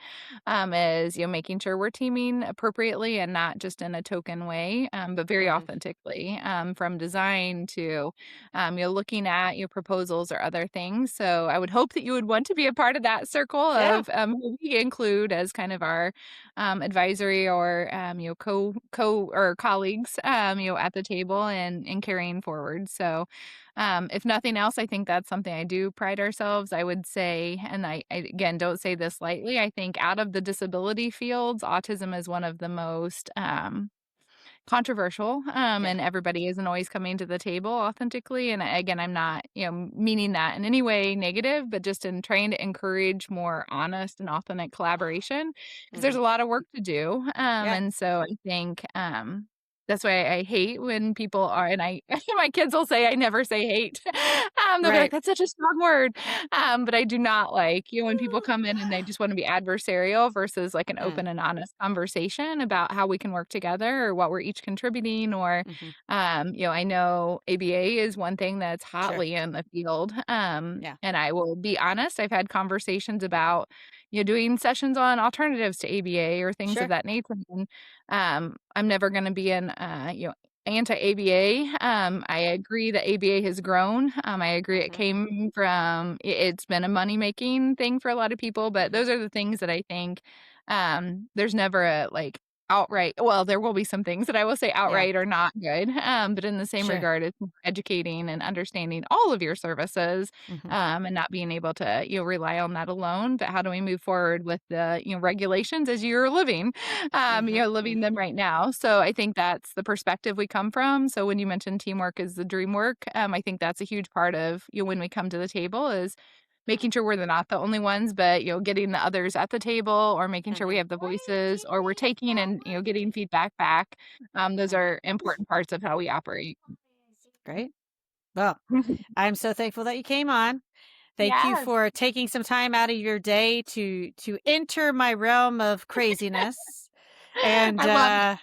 is making sure we're teaming appropriately and not just in a token way, but very Hmm. authentically, from design to looking at your proposals or other things. So I would hope that you would want to be a part of that circle Yeah. of who we include as kind of our advisory or co or colleagues at the table and carrying forward. So if nothing else, I think that's something I do pride ourselves. I would say, and I again don't say this lightly. I think out of the disability fields, autism is one of the most controversial, Yeah. and everybody isn't always coming to the table authentically, and again, I'm not, meaning that in any way negative, but just in trying to encourage more honest and authentic collaboration because there's Hmm. a lot of work to do, Yeah. and so I think, that's why I hate when people are and I my kids will say I never say hate. They'll be like, Right. "That's such a strong word." But I do not like, when people come in and they just wanna be adversarial versus, like, an Mm. open and honest conversation about how we can work together or what we're each contributing or, Hmm. I know ABA is one thing that's Sure. hotly in the field, Yeah. and I will be honest, I've had conversations about, doing sessions on alternatives to ABA or things of Sure. that nature, and, I'm never gonna be an, anti-ABA. I agree that ABA has grown. I agree it Hmm. came from it's been a money-making thing for a lot of people, but Hmm. those are the things that I think, there's never a, like, outright well, there will be some things that I will say Yeah. outright are not good, but in the same Sure. regard, it's educating and understanding all of your services, Hmm. and not being able to, rely on that alone, but how do we move forward with the, regulations as you're living, Hmm. living them Hmm. right now. So I think that's the perspective we come from. So when you mentioned teamwork is the dream work, I think that's a huge part of, when we come to the table is making sure we're not the only ones, but, getting the others at the table or making sure we Hmm. have the voices or we're taking and, getting feedback back. Those Hmm. are important parts of how we operate. Great. Well, I'm so thankful that you came on. Thank you Yes. for taking some time out of your day to enter my realm of craziness. And I love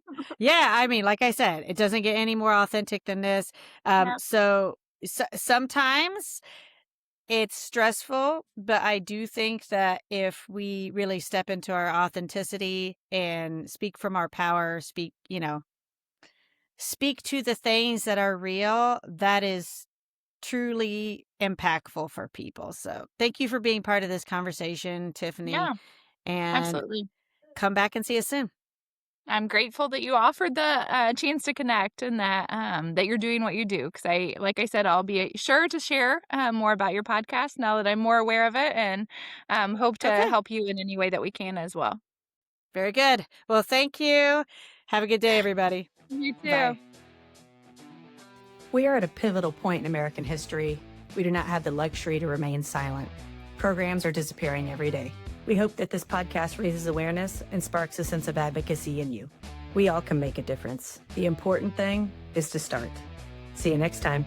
it. yeah, I mean, like I said, it doesn't get any more authentic than this. Yep. Sometimes it's stressful, but I do think that if we really step into our authenticity and speak from our power, speak to the things that are real, that is truly impactful for people. So thank you for being part of this conversation, Tiffany, Yeah, and absolutely. come back and see us soon. I'm grateful that you offered the, chance to connect and that you're doing what you do. Because like I said, I'll be sure to share, more about your podcast now that I'm more aware of it and, hope to Okay. help you in any way that we can as well. Very good. Well, thank you. Have a good day, everybody. You too. Bye. We are at a pivotal point in American history. We do not have the luxury to remain silent. Programs are disappearing every day. We hope that this podcast raises awareness and sparks a sense of advocacy in you. We all can make a difference. The important thing is to start. See you next time.